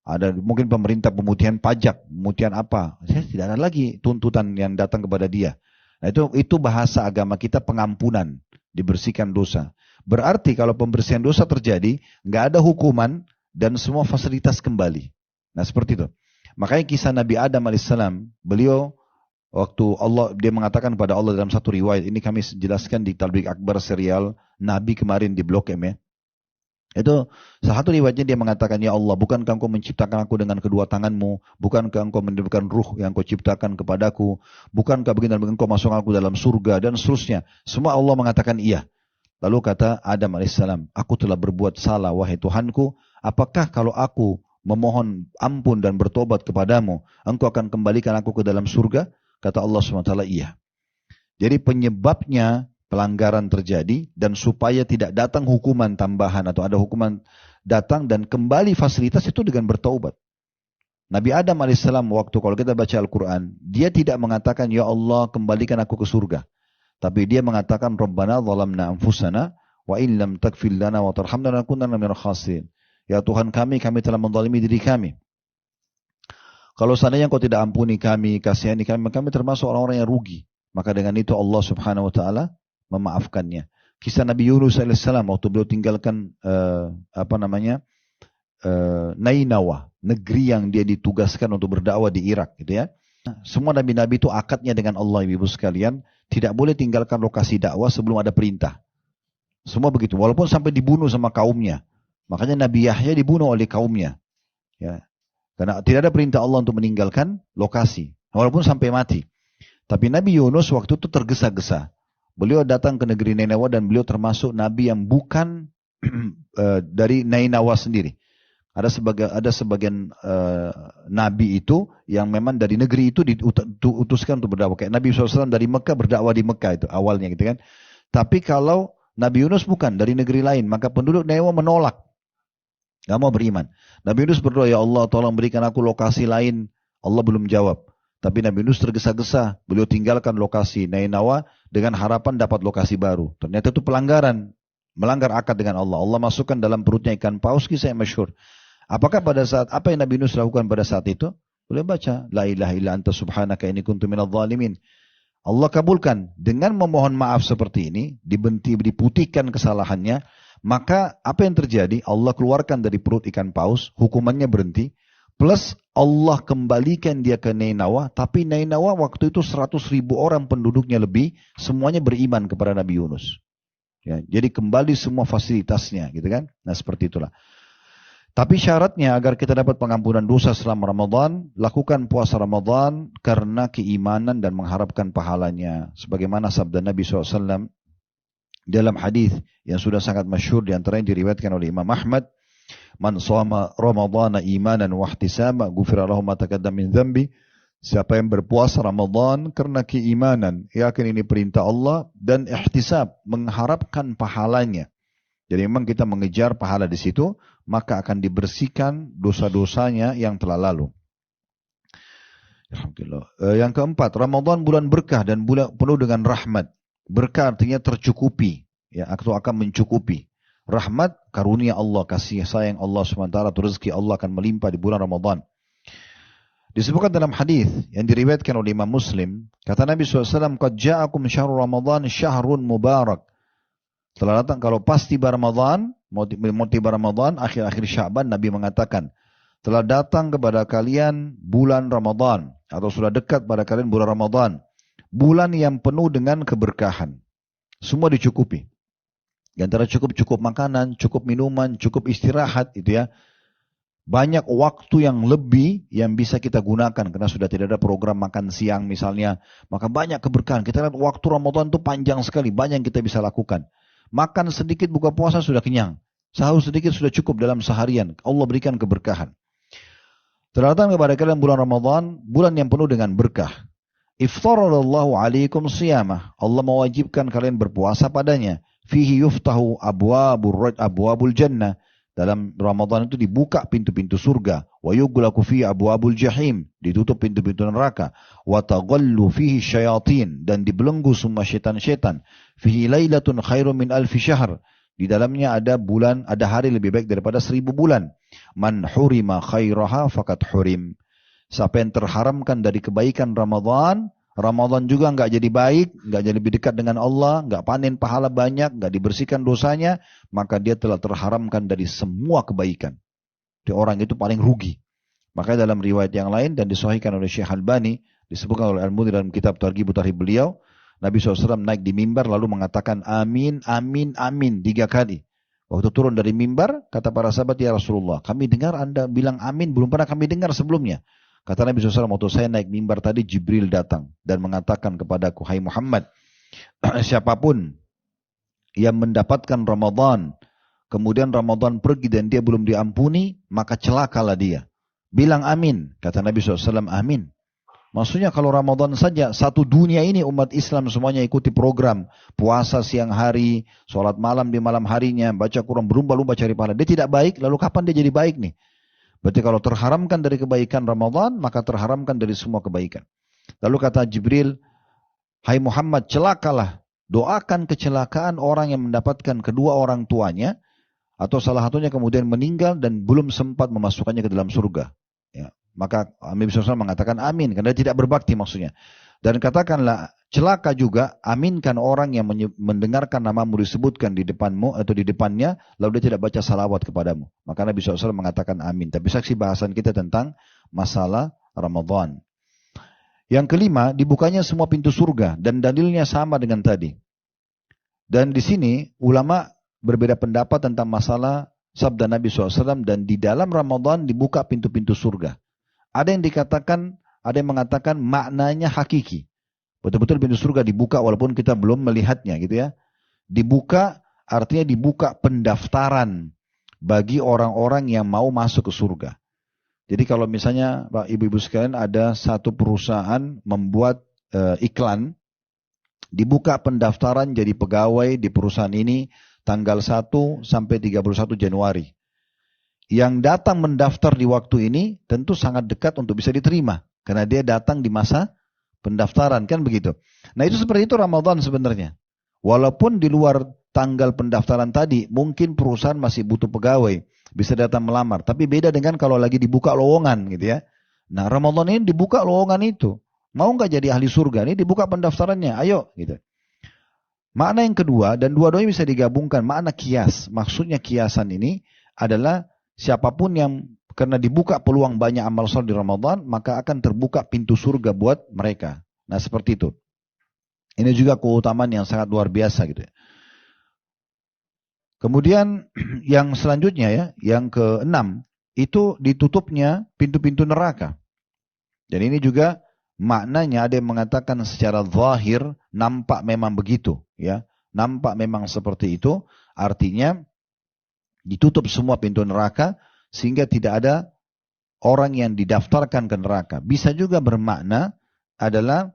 Ada mungkin pemerintah pemutihan pajak, pemutihan apa. Tidak ada lagi tuntutan yang datang kepada dia. Nah, itu bahasa agama kita pengampunan, dibersihkan dosa. Berarti kalau pembersihan dosa terjadi, nggak ada hukuman, dan semua fasilitas kembali. Nah seperti itu. Makanya kisah Nabi Adam alaihissalam, beliau waktu dia mengatakan kepada Allah dalam satu riwayat, ini kami jelaskan di Tabligh Akbar serial Nabi kemarin di Blok M ya. Itu salah satu riwayatnya dia mengatakan, ya Allah, bukankah engkau menciptakan aku dengan kedua tanganmu, bukankah engkau meniupkan ruh yang kau ciptakan kepadaku, bukankah begini dan engkau masuk aku dalam surga, dan seterusnya. Semua Allah mengatakan iya. Lalu kata Adam alaihissalam, aku telah berbuat salah wahai Tuhanku, apakah kalau aku memohon ampun dan bertobat kepadamu, engkau akan kembalikan aku ke dalam surga? Kata Allah SWT, iya. Jadi penyebabnya pelanggaran terjadi, dan supaya tidak datang hukuman tambahan atau ada hukuman datang dan kembali fasilitas itu dengan bertaubat. Nabi Adam alaihissalam waktu kalau kita baca Al-Quran, dia tidak mengatakan, ya Allah kembalikan aku ke surga. Tapi dia mengatakan, Rabbana zalamna anfusana, wa in lam takfir lana wa tarhamna lanakunanna minal khasirin. Ya Tuhan kami telah menzalimi diri kami. Kalau seandainya Engkau tidak ampuni kami, kasihani kami, kami termasuk orang-orang yang rugi. Maka dengan itu Allah Subhanahu wa taala memaafkannya. Kisah Nabi Yunus alaihissalam waktu beliau tinggalkan Nainawa, negeri yang dia ditugaskan untuk berdakwah di Irak gitu ya. Semua nabi-nabi itu akadnya dengan Allah, ibu sekalian, tidak boleh tinggalkan lokasi dakwah sebelum ada perintah. Semua begitu, walaupun sampai dibunuh sama kaumnya. Makanya Nabi Yahya dibunuh oleh kaumnya. Ya. Karena tidak ada perintah Allah untuk meninggalkan lokasi, walaupun sampai mati. Tapi Nabi Yunus waktu itu tergesa-gesa. Beliau datang ke negeri Nainawa dan beliau termasuk nabi yang bukan dari Nainawa sendiri. Ada sebagian nabi itu yang memang dari negeri itu diutuskan untuk berdakwah. Kayak Nabi SAW dari Mekah berdakwah di Mekah itu awalnya gitu kan. Tapi kalau Nabi Yunus bukan dari negeri lain, maka penduduk Nainawa menolak. Gak mau beriman. Nabi Yunus berdoa, ya Allah tolong berikan aku lokasi lain. Allah belum jawab. Tapi Nabi Yunus tergesa-gesa. Beliau tinggalkan lokasi Nainawa dengan harapan dapat lokasi baru. Ternyata itu pelanggaran. Melanggar akad dengan Allah. Allah masukkan dalam perutnya ikan paus, kisah yang masyhur. Apakah pada saat, apa yang Nabi Yunus lakukan pada saat itu? Boleh baca, la ilaha illa anta subhanaka inni kuntu minadh dhalimin. Allah kabulkan dengan memohon maaf seperti ini, diputihkan kesalahannya, maka apa yang terjadi? Allah keluarkan dari perut ikan paus, hukumannya berhenti, plus Allah kembalikan dia ke Nainawa, tapi Nainawa waktu itu 100.000 orang penduduknya lebih, semuanya beriman kepada Nabi Yunus. Ya, jadi kembali semua fasilitasnya, gitu kan? Nah seperti itulah. Tapi syaratnya agar kita dapat pengampunan dosa selama Ramadan, lakukan puasa Ramadan karena keimanan dan mengharapkan pahalanya. Sebagaimana sabda Nabi SAW dalam hadis yang sudah sangat masyhur di antara yang diriwayatkan oleh Imam Ahmad, man shoma Ramadhana imanan wa ihtisaba ghufira lahu ma taqaddama min dzambi. Siapa yang berpuasa Ramadan karena keimanan, yakin ini perintah Allah, dan ihtisab, mengharapkan pahalanya. Jadi memang kita mengejar pahala di situ, maka akan dibersihkan dosa-dosanya yang telah lalu. Alhamdulillah. Yang keempat, Ramadan bulan berkah dan bulan penuh dengan rahmat. Berkah artinya tercukupi, ya, atau akan mencukupi. Rahmat, karunia Allah, kasih sayang Allah SWT, atau rezeki Allah akan melimpah di bulan Ramadan. Disebutkan dalam hadis yang diriwayatkan oleh Imam Muslim, kata Nabi SAW, "Qad ja'akum syahrul Ramadan syahrun mubarak." Telah datang, kalau pas tiba Ramadan, mau tiba Ramadan, akhir-akhir Sya'ban, Nabi mengatakan, telah datang kepada kalian bulan Ramadan, atau sudah dekat pada kalian bulan Ramadan. Bulan yang penuh dengan keberkahan. Semua dicukupi. Di antara cukup makanan, cukup minuman, cukup istirahat, itu ya. Banyak waktu yang lebih yang bisa kita gunakan karena sudah tidak ada program makan siang misalnya. Maka banyak keberkahan. Kita lihat waktu Ramadan itu panjang sekali. Banyak yang kita bisa lakukan. Makan sedikit buka puasa sudah kenyang. Sahur sedikit sudah cukup dalam seharian. Allah berikan keberkahan. Telah datang kepada kalian bulan Ramadan, bulan yang penuh dengan berkah. Iftaradallahu alaikum siyamah. Allah mewajibkan kalian berpuasa padanya. Fihi yuftahu abwabul jannah. Dalam Ramadan itu dibuka pintu-pintu surga. Wa yughlaqu fihi abwabul jahim. Ditutup pintu-pintu neraka. Wa taghallu fihi syayatin. Dan dibelenggu semua syaitan-syaitan. Fihi lailatun khairum min alfi syahr. Di dalamnya ada bulan, ada hari lebih baik daripada 1000 bulan. Man hurima khairaha fakat hurim. Siapa yang terharamkan dari kebaikan Ramadan, Ramadan juga nggak jadi baik, nggak jadi lebih dekat dengan Allah, nggak panen pahala banyak, nggak dibersihkan dosanya, maka dia telah terharamkan dari semua kebaikan. Jadi orang itu paling rugi. Makanya dalam riwayat yang lain dan disahihkan oleh Syekh Albani, disebutkan oleh Al-Mudhir dalam kitab Targhib Tarhib beliau, Nabi SAW naik di mimbar lalu mengatakan amin, amin, amin 3 kali. Waktu turun dari mimbar, kata para sahabat, ya Rasulullah, kami dengar Anda bilang amin, belum pernah kami dengar sebelumnya. Kata Nabi SAW, waktu saya naik mimbar tadi, Jibril datang dan mengatakan kepadaku, hai Muhammad, siapapun yang mendapatkan Ramadan, kemudian Ramadan pergi dan dia belum diampuni, maka celakalah dia. Bilang amin. Kata Nabi SAW, amin. Maksudnya kalau Ramadan saja, satu dunia ini umat Islam semuanya ikuti program. Puasa siang hari, sholat malam di malam harinya, baca Quran, berlumba-lumba cari pahala. Dia tidak baik, lalu kapan dia jadi baik nih? Berarti kalau terharamkan dari kebaikan Ramadan, maka terharamkan dari semua kebaikan. Lalu kata Jibril, hai Muhammad, celakalah. Doakan kecelakaan orang yang mendapatkan kedua orang tuanya, atau salah satunya kemudian meninggal dan belum sempat memasukkannya ke dalam surga. Ya. Maka Nabi SAW mengatakan amin, karena dia tidak berbakti maksudnya. Dan katakanlah, celaka juga, aminkan orang yang mendengarkan namamu disebutkan di depanmu atau di depannya, lalu dia tidak baca salawat kepadamu. Maka Nabi SAW mengatakan amin. Tapi saksi bahasan kita tentang masalah Ramadan. Yang kelima, dibukanya semua pintu surga dan dalilnya sama dengan tadi. Dan di sini ulama berbeda pendapat tentang masalah sabda Nabi SAW dan di dalam Ramadan dibuka pintu-pintu surga. Ada yang dikatakan, ada yang mengatakan maknanya hakiki. Betul-betul pintu surga dibuka walaupun kita belum melihatnya gitu ya. Dibuka artinya dibuka pendaftaran bagi orang-orang yang mau masuk ke surga. Jadi kalau misalnya Pak Ibu-Ibu sekalian ada satu perusahaan membuat iklan, dibuka pendaftaran jadi pegawai di perusahaan ini tanggal 1 sampai 31 Januari. Yang datang mendaftar di waktu ini tentu sangat dekat untuk bisa diterima. Karena dia datang di masa pendaftaran, kan begitu. Nah itu seperti itu Ramadan sebenarnya. Walaupun di luar tanggal pendaftaran tadi, mungkin perusahaan masih butuh pegawai. Bisa datang melamar. Tapi beda dengan kalau lagi dibuka lowongan gitu ya. Nah Ramadan ini dibuka lowongan itu. Mau nggak jadi ahli surga? Ini dibuka pendaftarannya, ayo gitu. Makna yang kedua, dan dua-duanya bisa digabungkan, makna kias. Maksudnya kiasan ini adalah siapapun yang karena dibuka peluang banyak amal soleh di Ramadan, maka akan terbuka pintu surga buat mereka. Nah seperti itu. Ini juga keutamaan yang sangat luar biasa gitu ya. Kemudian yang selanjutnya ya, yang keenam, itu ditutupnya pintu-pintu neraka. Dan ini juga maknanya ada yang mengatakan secara zahir, nampak memang begitu. Ya, nampak memang seperti itu, artinya ditutup semua pintu neraka, sehingga tidak ada orang yang didaftarkan ke neraka. Bisa juga bermakna adalah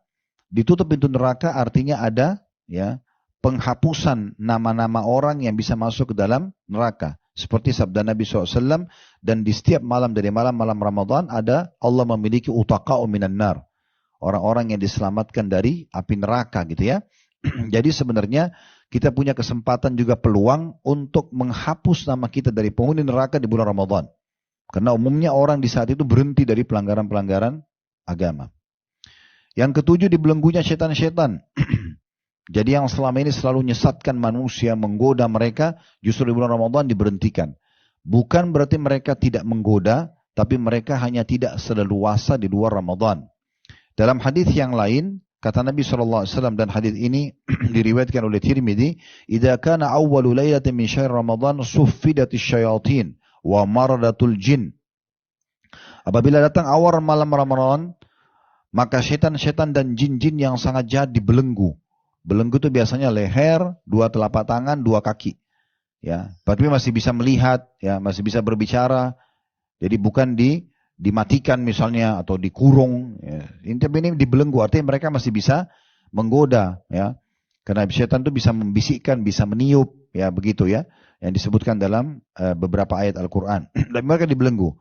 ditutup pintu neraka artinya ada ya penghapusan nama-nama orang yang bisa masuk ke dalam neraka. Seperti sabda Nabi SAW, dan di setiap malam dari malam-malam Ramadan ada Allah memiliki utaqa'u minan nar. Orang-orang yang diselamatkan dari api neraka gitu ya. Jadi sebenarnya kita punya kesempatan juga peluang untuk menghapus nama kita dari penghuni neraka di bulan Ramadan. Karena umumnya orang di saat itu berhenti dari pelanggaran-pelanggaran agama. Yang ketujuh, dibelenggunya setan-setan. Jadi yang selama ini selalu nyesatkan manusia, menggoda mereka, justru di bulan Ramadan diberhentikan. Bukan berarti mereka tidak menggoda, tapi mereka hanya tidak seleluasa di luar Ramadan. Dalam hadis yang lain, kata Nabi SAW, dan hadis ini diriwayatkan oleh Tirmidzi, "Idza kana awwalu lailatin min syahr Ramadan suffidatis syayatin wa maradatul jin." Apabila datang awal malam Ramadan, maka setan-setan dan jin-jin yang sangat jahat dibelenggu. Belenggu itu biasanya leher, 2 telapak tangan, 2 kaki. Ya, tapi masih bisa melihat, ya, masih bisa berbicara. Jadi bukan dimatikan misalnya atau dikurung. Ya. Ini dibelenggu, artinya mereka masih bisa menggoda. Ya. Karena setan itu bisa membisikkan, bisa meniup, ya begitu ya. Yang disebutkan dalam beberapa ayat Al-Quran. Dan mereka dibelenggu.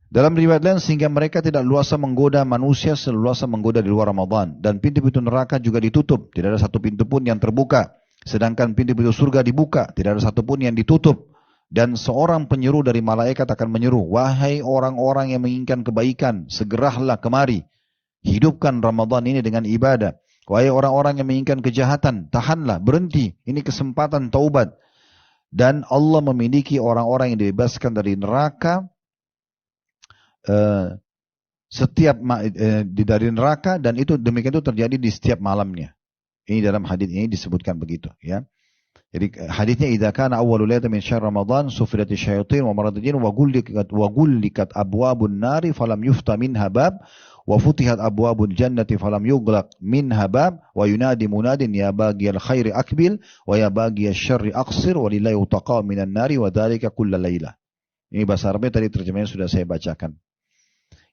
Dalam riwayat lain, sehingga mereka tidak luasa menggoda manusia seluasa menggoda di luar Ramadan. Dan pintu-pintu neraka juga ditutup. Tidak ada satu pintu pun yang terbuka. Sedangkan pintu-pintu surga dibuka. Tidak ada satu pun yang ditutup. Dan seorang penyeru dari malaikat akan menyeru, "Wahai orang-orang yang menginginkan kebaikan, segeralah kemari. Hidupkan Ramadan ini dengan ibadah. Wahai orang-orang yang menginginkan kejahatan, tahanlah, berhenti. Ini kesempatan taubat." Dan Allah memiliki orang-orang yang dibebaskan dari neraka, dari neraka, dan itu demikian itu terjadi di setiap malamnya. Ini dalam hadis ini disebutkan begitu, ya. Jadi hadisnya, "Idza kana awwalu lailatin min syahr Ramadan suffidatis syayatin wa maradatul jin wa gullikat abwabun nari falam yufta minha bab wa futihat abwabul jannati falam yughlaq minha bab wa yunadi munadin ya baghiyal khairi akbil wa ya baghiyasy syarri aqsir wa lillahi utaqa'u minan nari wa dzalika kullal lailah." Ini bahasa Arabnya, tadi terjemahnya sudah saya bacakan.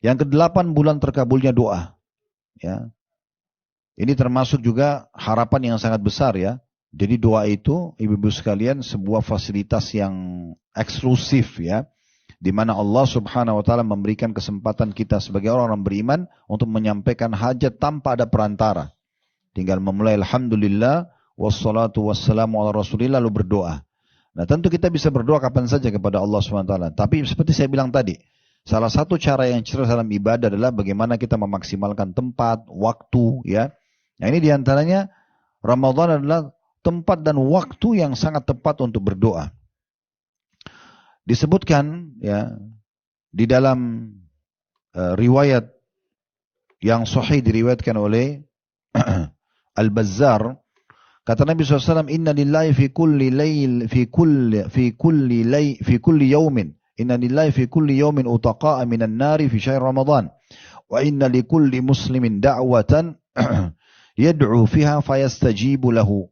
Yang ke-8, bulan terkabulnya doa. Ya. Ini termasuk juga harapan yang sangat besar ya. Jadi doa itu, ibu-ibu sekalian, sebuah fasilitas yang eksklusif ya. Di mana Allah Subhanahu wa taala memberikan kesempatan kita sebagai orang-orang beriman untuk menyampaikan hajat tanpa ada perantara. Tinggal memulai alhamdulillah wassalatu wassalamu ala rasulillah, lalu berdoa. Nah, tentu kita bisa berdoa kapan saja kepada Allah Subhanahu wa taala. Tapi seperti saya bilang tadi, salah satu cara yang cerdas dalam ibadah adalah bagaimana kita memaksimalkan tempat, waktu, ya. Nah, ini diantaranya Ramadan adalah tempat dan waktu yang sangat tepat untuk berdoa. Disebutkan, ya, di dalam riwayat yang sahih diriwayatkan oleh Al-Bazzar, kata Nabi SAW, "Inna lillahi fi kulli yawmin. Inna lillahi fi kulli yawmin utaqa'a minan nari fi syahr Ramadan. Wa inna li kulli muslimin da'watan yad'u fiha fayastajibu lahu."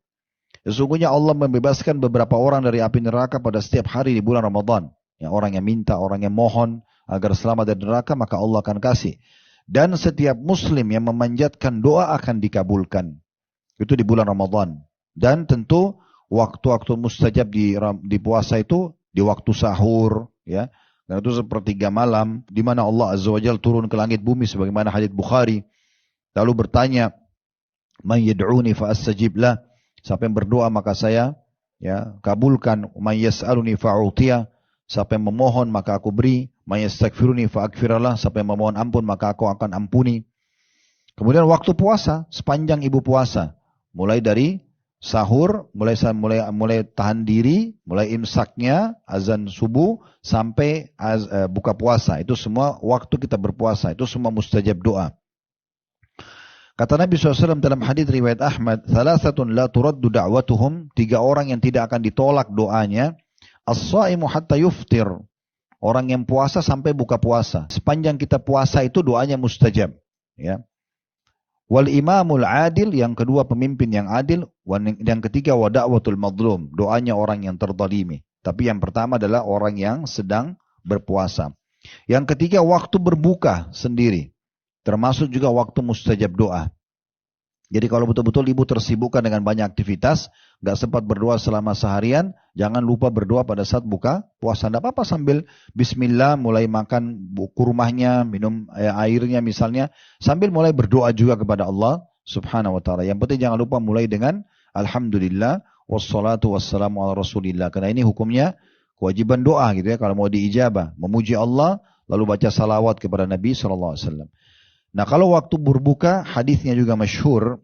Sesungguhnya Allah membebaskan beberapa orang dari api neraka pada setiap hari di bulan Ramadan. Ya, orang yang minta, orang yang mohon agar selamat dari neraka, maka Allah akan kasih. Dan setiap muslim yang memanjatkan doa akan dikabulkan. Itu di bulan Ramadan. Dan tentu waktu-waktu mustajab di puasa itu di waktu sahur, ya. Dan itu sepertiga malam, di mana Allah Azza wa Jalla turun ke langit bumi sebagaimana hadits Bukhari. Lalu bertanya, "Man yad'uni fa astajib lah." Siapa yang berdoa maka saya, ya, kabulkan. "Man yas'aluni fa'utiyah." Siapa yang memohon maka aku beri. "Man yastaghfiruni fa aghfirallah." Siapa yang memohon ampun maka aku akan ampuni. Kemudian waktu puasa, sepanjang ibu puasa, mulai dari sahur, mulai tahan diri, mulai imsaknya, azan subuh, sampai buka puasa. Itu semua waktu kita berpuasa. Itu semua mustajab doa. Kata Nabi SAW dalam hadis riwayat Ahmad, "Thalathatun la turaddu da'watuhum." 3 orang yang tidak akan ditolak doanya. As-shaimu hatta yuftir. Orang yang puasa sampai buka puasa. Sepanjang kita puasa itu doanya mustajab. Ya. Wal imamul adil, yang kedua pemimpin yang adil. Yang ketiga wa da'watul madlum, doanya orang yang terzalimi. Tapi yang pertama adalah orang yang sedang berpuasa. Yang ketiga waktu berbuka sendiri. Termasuk juga waktu mustajab doa. Jadi kalau betul-betul ibu tersibukkan dengan banyak aktivitas, nggak sempat berdoa selama seharian, jangan lupa berdoa pada saat buka puasa. Nggak apa-apa sambil Bismillah mulai makan kurmahnya, minum airnya misalnya, sambil mulai berdoa juga kepada Allah Subhanahu Wa Taala. Yang penting jangan lupa mulai dengan Alhamdulillah wassalatu wassalamu ala Rasulillah. Karena ini hukumnya kewajiban doa gitu ya. Kalau mau diijabah, memuji Allah, lalu baca salawat kepada Nabi SAW. Nah kalau waktu berbuka, hadisnya juga masyhur,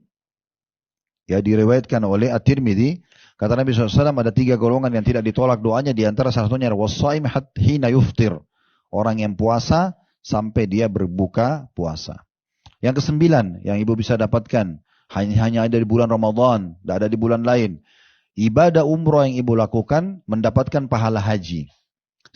ya diriwayatkan oleh At-Tirmidzi, kata Nabi SAW ada 3 golongan yang tidak ditolak doanya, di antara salah satunya was-shaim hina yuftir, orang yang puasa sampai dia berbuka puasa. Yang ke-9 yang ibu bisa dapatkan hanya ada di bulan Ramadan, tidak ada di bulan lain. Ibadah umroh yang ibu lakukan mendapatkan pahala haji.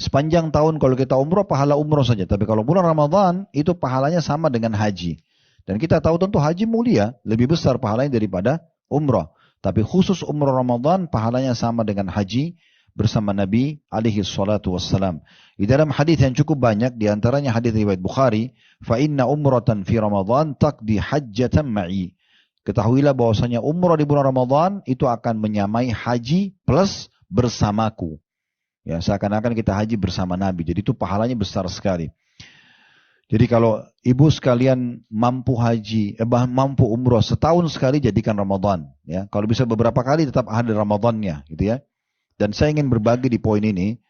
Sepanjang tahun kalau kita umroh, pahala umroh saja. Tapi kalau bulan Ramadan, itu pahalanya sama dengan haji. Dan kita tahu tentu haji mulia, lebih besar pahalanya daripada umroh. Tapi khusus umroh Ramadan, pahalanya sama dengan haji bersama Nabi alaihi salatu wassalam. Di dalam hadis yang cukup banyak, diantaranya hadis riwayat Bukhari, fa inna umratan fi Ramadan taqdi hajjatan ma'i. Ketahuilah bahwasanya umroh di bulan Ramadan itu akan menyamai haji plus bersamaku. Ya, seakan-akan kita haji bersama Nabi. Jadi itu pahalanya besar sekali. Jadi kalau ibu sekalian mampu haji, mampu umroh setahun sekali, jadikan Ramadan. Ya, kalau bisa beberapa kali tetap ada Ramadannya, gitu ya. Dan saya ingin berbagi di poin ini.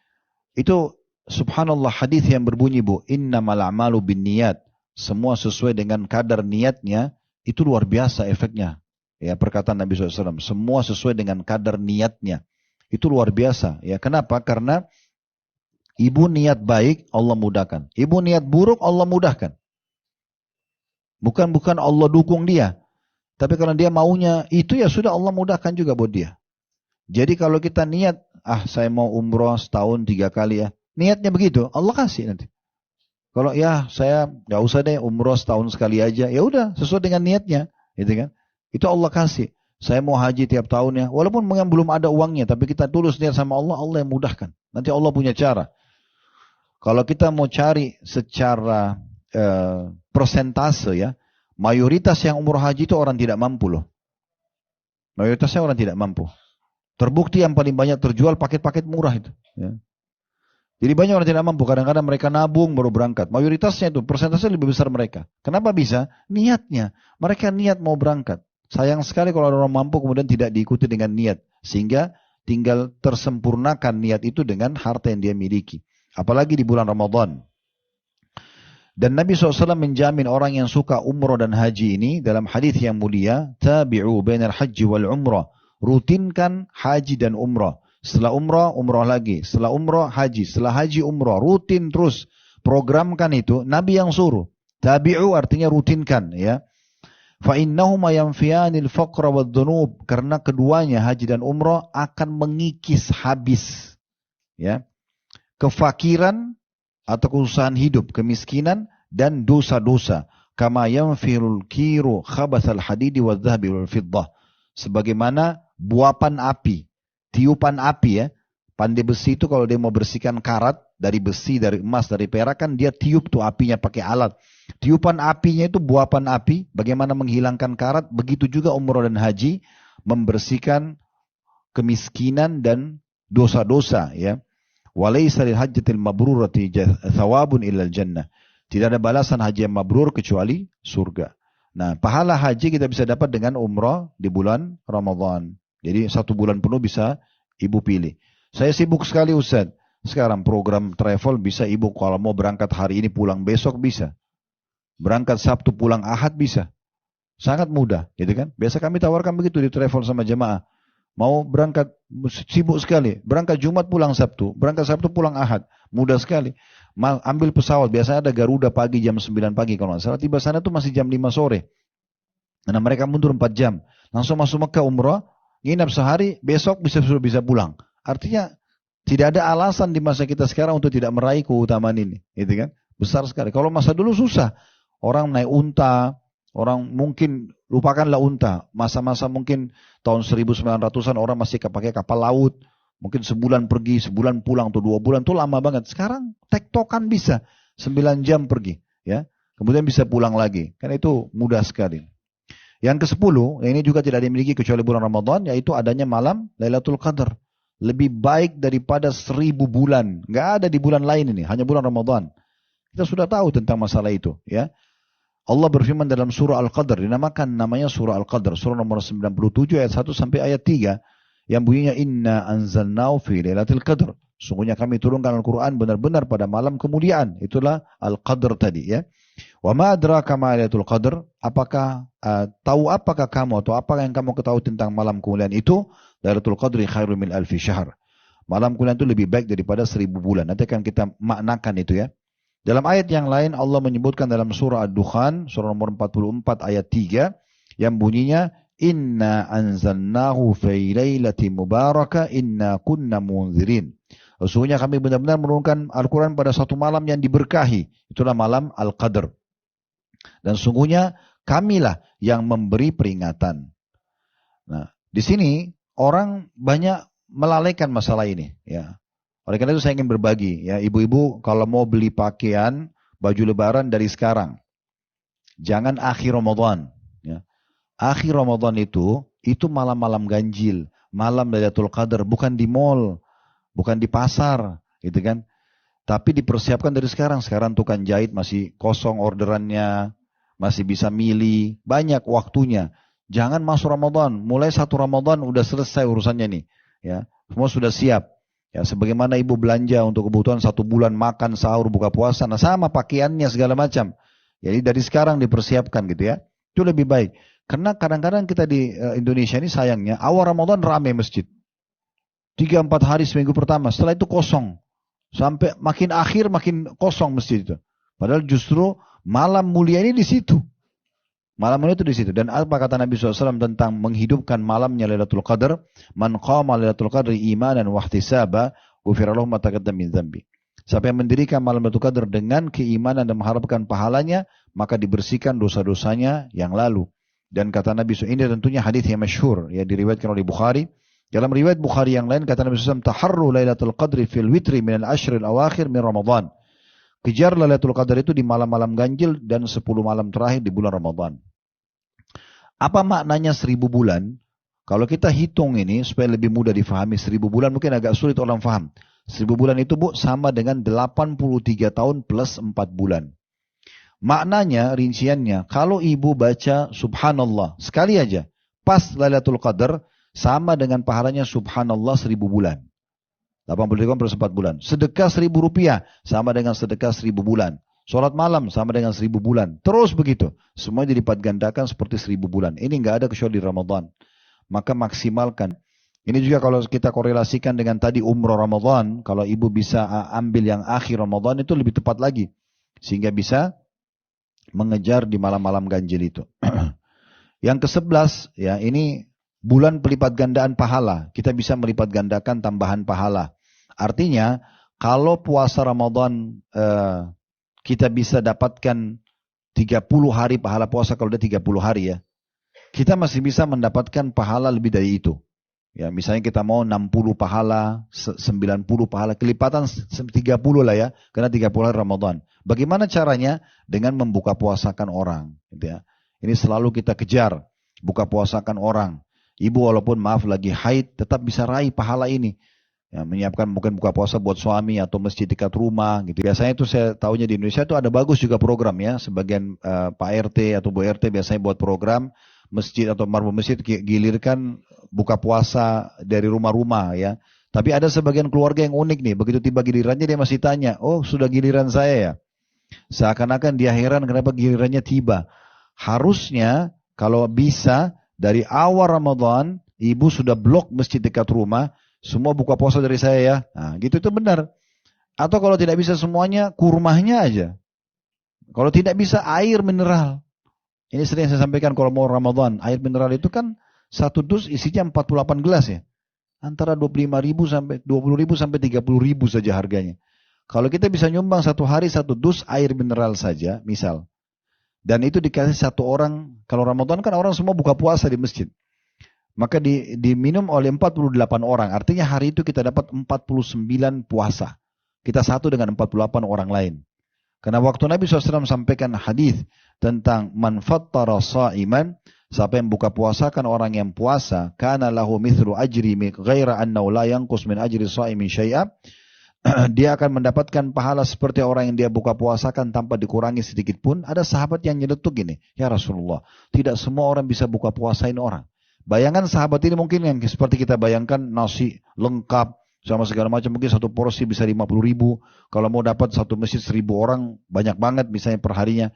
Itu subhanallah hadis yang berbunyi bu, innamal a'malu binniyat. Semua sesuai dengan kadar niatnya, itu luar biasa efeknya. Ya, perkataan Nabi SAW. Semua sesuai dengan kadar niatnya. Itu luar biasa. Ya, kenapa? Karena ibu niat baik, Allah mudahkan. Ibu niat buruk, Allah mudahkan. Bukan Allah dukung dia. Tapi kalau dia maunya itu, ya sudah Allah mudahkan juga buat dia. Jadi kalau kita niat, saya mau umroh setahun 3 kali ya. Niatnya begitu, Allah kasih nanti. Kalau ya saya nggak usah deh umroh setahun sekali aja. Ya udah, sesuai dengan niatnya. Gitu kan? Itu Allah kasih. Saya mau haji tiap tahun ya. Walaupun belum ada uangnya. Tapi kita tulus niat sama Allah. Allah yang mudahkan. Nanti Allah punya cara. Kalau kita mau cari secara persentase ya. Mayoritas yang umroh haji itu orang tidak mampu loh. Mayoritasnya orang tidak mampu. Terbukti yang paling banyak terjual paket-paket murah itu. Ya. Jadi banyak orang tidak mampu. Kadang-kadang mereka nabung baru berangkat. Mayoritasnya itu persentase lebih besar mereka. Kenapa bisa? Niatnya. Mereka niat mau berangkat. Sayang sekali kalau orang mampu kemudian tidak diikuti dengan niat. Sehingga tinggal tersempurnakan niat itu dengan harta yang dia miliki. Apalagi di bulan Ramadan. Dan Nabi SAW menjamin orang yang suka umroh dan haji ini dalam hadis yang mulia. Tabi'u bainal haji wal umrah. Rutinkan haji dan umrah. Setelah umrah, umrah lagi. Setelah umrah, haji. Setelah haji, umrah. Rutin terus. Programkan itu. Nabi yang suruh. Tabi'u artinya rutinkan ya. فَإِنَّهُمَا يَنْفِيَانِ الْفَقْرَ وَالذُّنُوبِ. Karena keduanya haji dan umrah akan mengikis habis ya, kefakiran atau kesusahan hidup, kemiskinan dan dosa-dosa. Kama yanfirul kiru khabathal hadidi wadh-dhahabi wal fiddah. Sebagaimana buapan api, tiupan api ya. Pandai besi itu kalau dia mau bersihkan karat dari besi, dari emas, dari perak kan dia tiup tuh apinya pakai alat. Tiupan apinya itu buapan api, bagaimana menghilangkan karat, begitu juga umroh dan haji membersihkan kemiskinan dan dosa-dosa ya. Walaysa lil hajjatil mabrurati thawabun illal jannah. Tidak ada balasan haji yang mabrur kecuali surga. Nah, pahala haji kita bisa dapat dengan umroh di bulan Ramadan. Jadi 1 bulan penuh bisa ibu pilih. Saya sibuk sekali Ustaz. Sekarang program travel bisa ibu kalau mau berangkat hari ini pulang besok bisa. Berangkat Sabtu pulang Ahad bisa. Sangat mudah, gitu kan? Biasa kami tawarkan begitu di travel sama jemaah. Mau berangkat sibuk sekali, berangkat Jumat pulang Sabtu, berangkat Sabtu pulang Ahad. Mudah sekali. Ambil pesawat, biasanya ada Garuda pagi jam 9 pagi kalau nggak salah. Tiba sana tuh masih jam 5 sore. Karena mereka mundur 4 jam. Langsung masuk Mekah umrah, nginap sehari, besok bisa pulang. Artinya tidak ada alasan di masa kita sekarang untuk tidak meraih keutamaan ini, gitu kan? Besar sekali. Kalau masa dulu susah. Orang naik unta, orang mungkin lupakanlah unta. Masa-masa mungkin tahun 1900-an orang masih pakai kapal laut. Mungkin sebulan pergi, sebulan pulang, atau 2 bulan itu lama banget. Sekarang tektokan bisa 9 jam pergi, ya. Kemudian bisa pulang lagi. Karena itu mudah sekali. Yang ke-10, ini juga tidak dimiliki kecuali bulan Ramadan, yaitu adanya malam Lailatul Qadar. Lebih baik daripada 1000 bulan. Nggak ada di bulan lain ini, hanya bulan Ramadan. Kita sudah tahu tentang masalah itu. Ya. Allah berfirman dalam surah Al-Qadar, namanya surah Al-Qadar, surah nomor 97 ayat 1 sampai ayat 3, yang bunyinya inna anzalnahu fi lailatul qadar. Sungguhnya kami turunkan Al-Quran benar-benar pada malam kemuliaan. Itulah Al-Qadar tadi ya. Wa ma adraka ma lailatul qadar? Apakah kamu atau apa yang kamu ketahui tentang malam kemuliaan itu? Lailatul qadri khairum min alfi syahr. Malam kemuliaan itu lebih baik daripada 1000 bulan. Nanti akan kita maknakan itu ya. Dalam ayat yang lain Allah menyebutkan dalam surah Ad-Dukhan, surah nomor 44 ayat 3 yang bunyinya inna anzalnahu fi lailatin mubarakah inna kunna munzirin. Sesungguhnya kami benar-benar menurunkan Al-Quran pada satu malam yang diberkahi. Itulah malam Al-Qadr. Dan sungguhnya kamilah yang memberi peringatan. Nah, di sini orang banyak melalaikan masalah ini. Ya. Oleh karena itu saya ingin berbagi. Ya, ibu-ibu kalau mau beli pakaian, baju lebaran dari sekarang. Jangan akhir Ramadan. Ya. Akhir Ramadan itu malam-malam ganjil. Malam Lailatul Qadar, bukan di mall. Bukan di pasar, gitu kan. Tapi dipersiapkan dari sekarang. Sekarang tukang jahit masih kosong orderannya, masih bisa milih, banyak waktunya. Jangan masuk Ramadan, mulai 1 Ramadan udah selesai urusannya nih. Ya, semua sudah siap. Ya, sebagaimana ibu belanja untuk kebutuhan 1 bulan makan, sahur, buka puasa, nah sama pakaiannya segala macam. Jadi dari sekarang dipersiapkan gitu ya. Itu lebih baik. Karena kadang-kadang kita di Indonesia ini sayangnya awal Ramadan ramai masjid. 3-4 hari seminggu pertama, setelah itu kosong. Sampai makin akhir makin kosong masjid itu. Padahal justru malam mulia ini di situ. Malam mulia itu di situ. Dan apa kata Nabi SAW tentang menghidupkan malamnya Lailatul Qadar? Man qama Lailatul Qadri imanan wa ihtisaba, ghufira lahu ma taqaddama min dzambi. Siapa yang mendirikan malam Lailatul Qadar dengan keimanan dan mengharapkan pahalanya, maka dibersihkan dosa-dosanya yang lalu. Dan kata Nabi SAW, ini tentunya hadis yang masyhur, ya diriwayatkan oleh Bukhari. Dalam riwayat Bukhari yang lain kata Nabi SAW, taharru Lailatul Qadri fil witri min al-ashril awakhir min Ramadan. Kejar Lailatul Qadar itu di malam-malam ganjil dan 10 malam terakhir di bulan Ramadan. Apa maknanya 1000 bulan? Kalau kita hitung ini supaya lebih mudah difahami, 1000 bulan mungkin agak sulit orang faham. 1000 bulan itu Bu sama dengan 83 tahun plus 4 bulan. Maknanya, rinciannya, kalau ibu baca subhanallah sekali aja pas Lailatul Qadar, sama dengan pahalanya subhanallah 1000 bulan. 83 plus 4 bulan. Sedekah 1000 rupiah sama dengan sedekah 1000 bulan. Sholat malam sama dengan 1000 bulan. Terus begitu. Semuanya dilipat gandakan seperti 1000 bulan. Ini nggak ada kecuali di Ramadan. Maka maksimalkan. Ini juga kalau kita korelasikan dengan tadi umroh Ramadan. Kalau ibu bisa ambil yang akhir Ramadan itu lebih tepat lagi. Sehingga bisa mengejar di malam-malam ganjil itu. Yang ke-11 ya ini bulan pelipat gandaan pahala. Kita bisa melipat gandakan tambahan pahala. Artinya, kalau puasa Ramadan kita bisa dapatkan 30 hari pahala puasa kalau udah 30 hari ya. Kita masih bisa mendapatkan pahala lebih dari itu. Ya, misalnya kita mau 60 pahala, 90 pahala, kelipatan 30 lah ya. Karena 30 hari Ramadan. Bagaimana caranya? Dengan membuka puasakan orang. Gitu ya. Ini selalu kita kejar. Buka puasakan orang. Ibu walaupun maaf lagi haid tetap bisa raih pahala ini. Ya, menyiapkan mungkin buka puasa buat suami atau masjid dekat rumah gitu. Biasanya itu saya tahunya di Indonesia itu ada bagus juga program ya. Sebagian Pak RT atau Bu RT biasanya buat program masjid atau marbu masjid gilirkan buka puasa dari rumah-rumah ya. Tapi ada sebagian keluarga yang unik nih. Begitu tiba gilirannya dia masih tanya, oh sudah giliran saya ya. Seakan-akan dia heran kenapa gilirannya tiba. Harusnya kalau bisa dari awal Ramadan, ibu sudah blok masjid dekat rumah, semua buka puasa dari saya ya. Nah, gitu itu benar. Atau kalau tidak bisa semuanya, kurmahnya aja. Kalau tidak bisa air mineral. Ini sering saya sampaikan kalau mau Ramadan, air mineral itu kan 1 dus isinya 48 gelas ya. Antara 25.000 sampai 20.000 sampai 30.000 saja harganya. Kalau kita bisa nyumbang 1 hari 1 dus air mineral saja, misal. Dan itu dikasih 1 orang, kalau Ramadan kan orang semua buka puasa di masjid. Maka diminum oleh 48 orang, artinya hari itu kita dapat 49 puasa. Kita satu dengan 48 orang lain. Karena waktu Nabi SAW sampaikan hadis tentang man fattara sha'iman, Siapa yang buka puasakan orang yang puasa, kana lahu mithlu ajri ghaira annahu la yanqus min ajri sha'imin syai'a. Dia akan mendapatkan pahala seperti orang yang dia buka puasakan tanpa dikurangi sedikit pun. Ada sahabat yang nyeletuk gini, ya Rasulullah, tidak semua orang bisa buka puasain orang. Bayangkan sahabat ini mungkin yang seperti kita bayangkan, nasi lengkap sama segala macam, mungkin satu porsi bisa 50.000. Kalau mau dapat satu masjid 1.000 orang, banyak banget misalnya perharinya.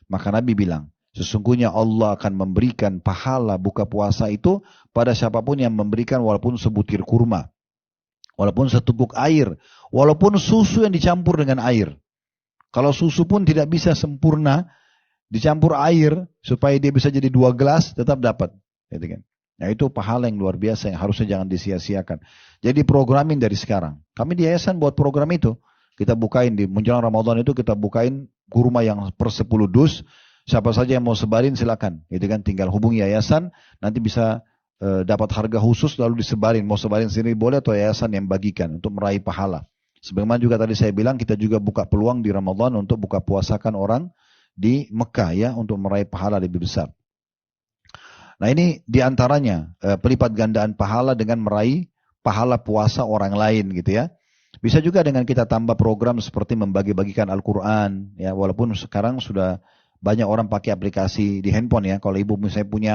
Maka Nabi bilang, sesungguhnya Allah akan memberikan pahala buka puasa itu pada siapapun yang memberikan walaupun sebutir kurma, walaupun seteguk air, walaupun susu yang dicampur dengan air. Kalau susu pun tidak bisa sempurna, dicampur air supaya dia bisa jadi 2 gelas, tetap dapat. Gitu kan? Nah, itu pahala yang luar biasa yang harusnya jangan disia-siakan. Jadi programin dari sekarang. Kami di yayasan buat program itu. Kita bukain di menjelang Ramadan itu, kita bukain kurma yang per 10 dus. Siapa saja yang mau sebarin silakan. Gitu kan? Tinggal hubungi yayasan, nanti bisa dapat harga khusus lalu disebarin. Mau sebarin sendiri boleh atau yayasan yang bagikan untuk meraih pahala. Sebagaimana juga tadi saya bilang, kita juga buka peluang di Ramadan untuk buka puasakan orang di Mekah ya, untuk meraih pahala lebih besar. Nah, ini diantaranya pelipat gandaan pahala dengan meraih pahala puasa orang lain gitu ya. Bisa juga dengan kita tambah program seperti membagi-bagikan Al-Quran ya, walaupun sekarang sudah banyak orang pakai aplikasi di handphone ya. Kalau ibu misalnya punya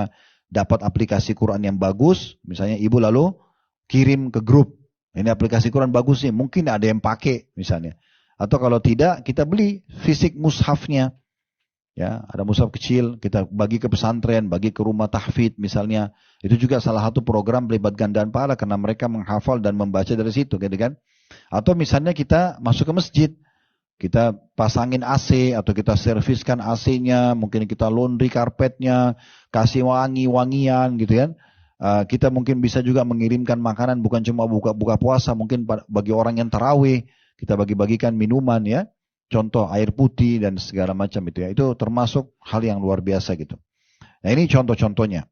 dapat aplikasi Quran yang bagus, misalnya ibu lalu kirim ke grup, ini aplikasi Quran bagus nih, mungkin ada yang pakai misalnya. Atau kalau tidak, kita beli fisik mushafnya. Ya, ada mushaf kecil, kita bagi ke pesantren, bagi ke rumah tahfidz misalnya. Itu juga salah satu program pelipat gandaan pahala karena mereka menghafal dan membaca dari situ, gitu kan? Atau misalnya kita masuk ke masjid, kita pasangin AC atau kita serviskan AC-nya, mungkin kita laundry karpetnya, kasih wangi-wangian gitu kan. Kita mungkin bisa juga mengirimkan makanan bukan cuma buka puasa, mungkin bagi orang yang tarawih, kita bagi-bagikan minuman ya. Contoh air putih dan segala macam itu ya. Itu termasuk hal yang luar biasa gitu. Nah, ini contoh-contohnya.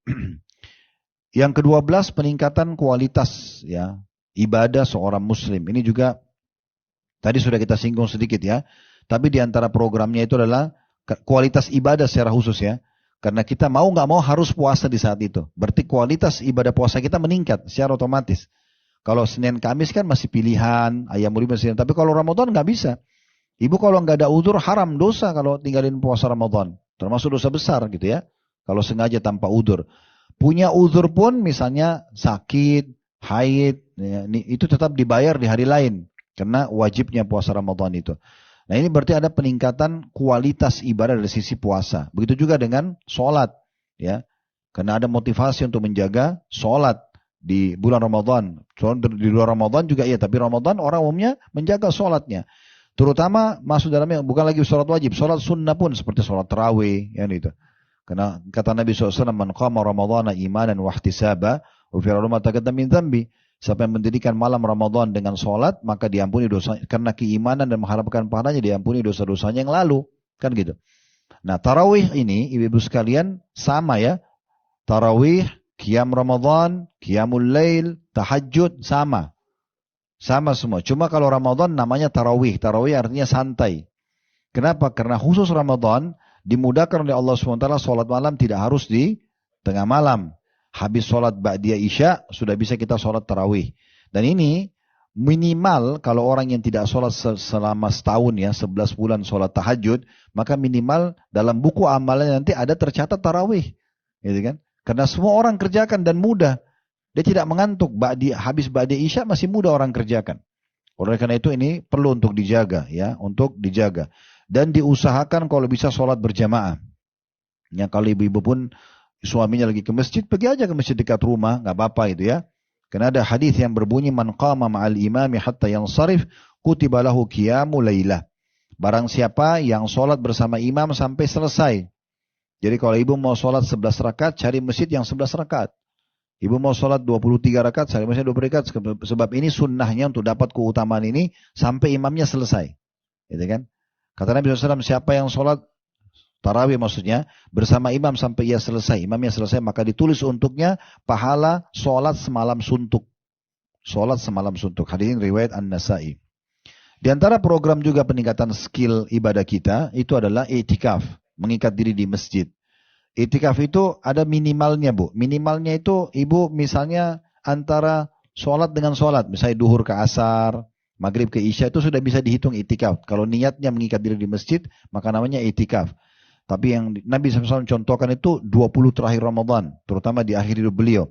Yang ke-12 peningkatan kualitas ya ibadah seorang muslim. Ini juga tadi sudah kita singgung sedikit ya. Tapi di antara programnya itu adalah kualitas ibadah secara khusus ya. Karena kita mau nggak mau harus puasa di saat itu. Berarti kualitas ibadah puasa kita meningkat secara otomatis. Kalau Senin Kamis kan masih pilihan, ayam urib masih. Tapi kalau Ramadan nggak bisa. Ibu kalau nggak ada udzur haram dosa kalau tinggalin puasa Ramadan. Termasuk dosa besar gitu ya. Kalau sengaja tanpa udzur. Punya udzur pun misalnya sakit, haid, ya, itu tetap dibayar di hari lain. Karena wajibnya puasa Ramadan itu. Nah, ini berarti ada peningkatan kualitas ibadah dari sisi puasa. Begitu juga dengan sholat. Ya. Karena ada motivasi untuk menjaga sholat di bulan Ramadan. Di luar Ramadan juga iya. Tapi Ramadan orang umumnya menjaga sholatnya. Terutama masuk dalamnya bukan lagi sholat wajib, sholat sunnah pun seperti sholat tarawih, ya itu. Karena kata Nabi SAW, "Man qama Ramadhana imanan wa ihtisaba, ghufira lahu ma taqaddama min dhanbi." Siapa yang mendirikan malam Ramadan dengan sholat, maka diampuni dosa karena keimanan dan mengharapkan pahalanya, diampuni dosa-dosanya yang lalu, kan gitu. Nah, tarawih ini ibu-ibu sekalian sama ya. Tarawih, qiyam Ramadan, qiyamul lail, tahajud sama. Sama semua. Cuma kalau Ramadan namanya tarawih. Tarawih artinya santai. Kenapa? Karena khusus Ramadan dimudahkan oleh Allah SWT sholat malam tidak harus di tengah malam. Habis sholat ba'diyah isya sudah bisa kita sholat tarawih. Dan ini minimal kalau orang yang tidak sholat selama setahun ya, 11 bulan sholat tahajud, maka minimal dalam buku amalan nanti ada tercatat tarawih. Gitu kan? Karena semua orang kerjakan dan mudah. Dia tidak mengantuk, habis ba'di isya masih muda orang kerjakan. Oleh karena itu ini perlu untuk dijaga ya, untuk dijaga. Dan diusahakan kalau bisa sholat berjamaah. Ya, kalau ibu-ibu pun suaminya lagi ke masjid, pergi aja ke masjid dekat rumah, nggak apa-apa gitu ya. Karena ada hadis yang berbunyi, "Man qama ma'al imami hatta yansarif, kutiba lahu qiyamu lailah." Barang siapa yang sholat bersama imam sampai selesai. Jadi kalau ibu mau sholat 11 rakaat, cari masjid yang 11 rakaat. Ibu mau sholat 23 rakaat, saya masih 20 rakaat, sebab ini sunnahnya untuk dapat keutamaan ini sampai imamnya selesai. Gitu kan? Kata Nabi SAW, siapa yang sholat tarawih maksudnya bersama imam sampai ia selesai, imamnya selesai, maka ditulis untuknya pahala sholat semalam suntuk. Sholat semalam suntuk. Hadirin riwayat An-Nasai. Di antara program juga peningkatan skill ibadah kita itu adalah i'tikaf, mengikat diri di masjid. Itikaf itu ada minimalnya, Bu. Minimalnya itu ibu misalnya antara sholat dengan sholat. Misalnya duhur ke asar, maghrib ke isya itu sudah bisa dihitung itikaf. Kalau niatnya mengikat diri di masjid, maka namanya itikaf. Tapi yang Nabi SAW contohkan itu 20 terakhir Ramadan, terutama di akhir hidup beliau.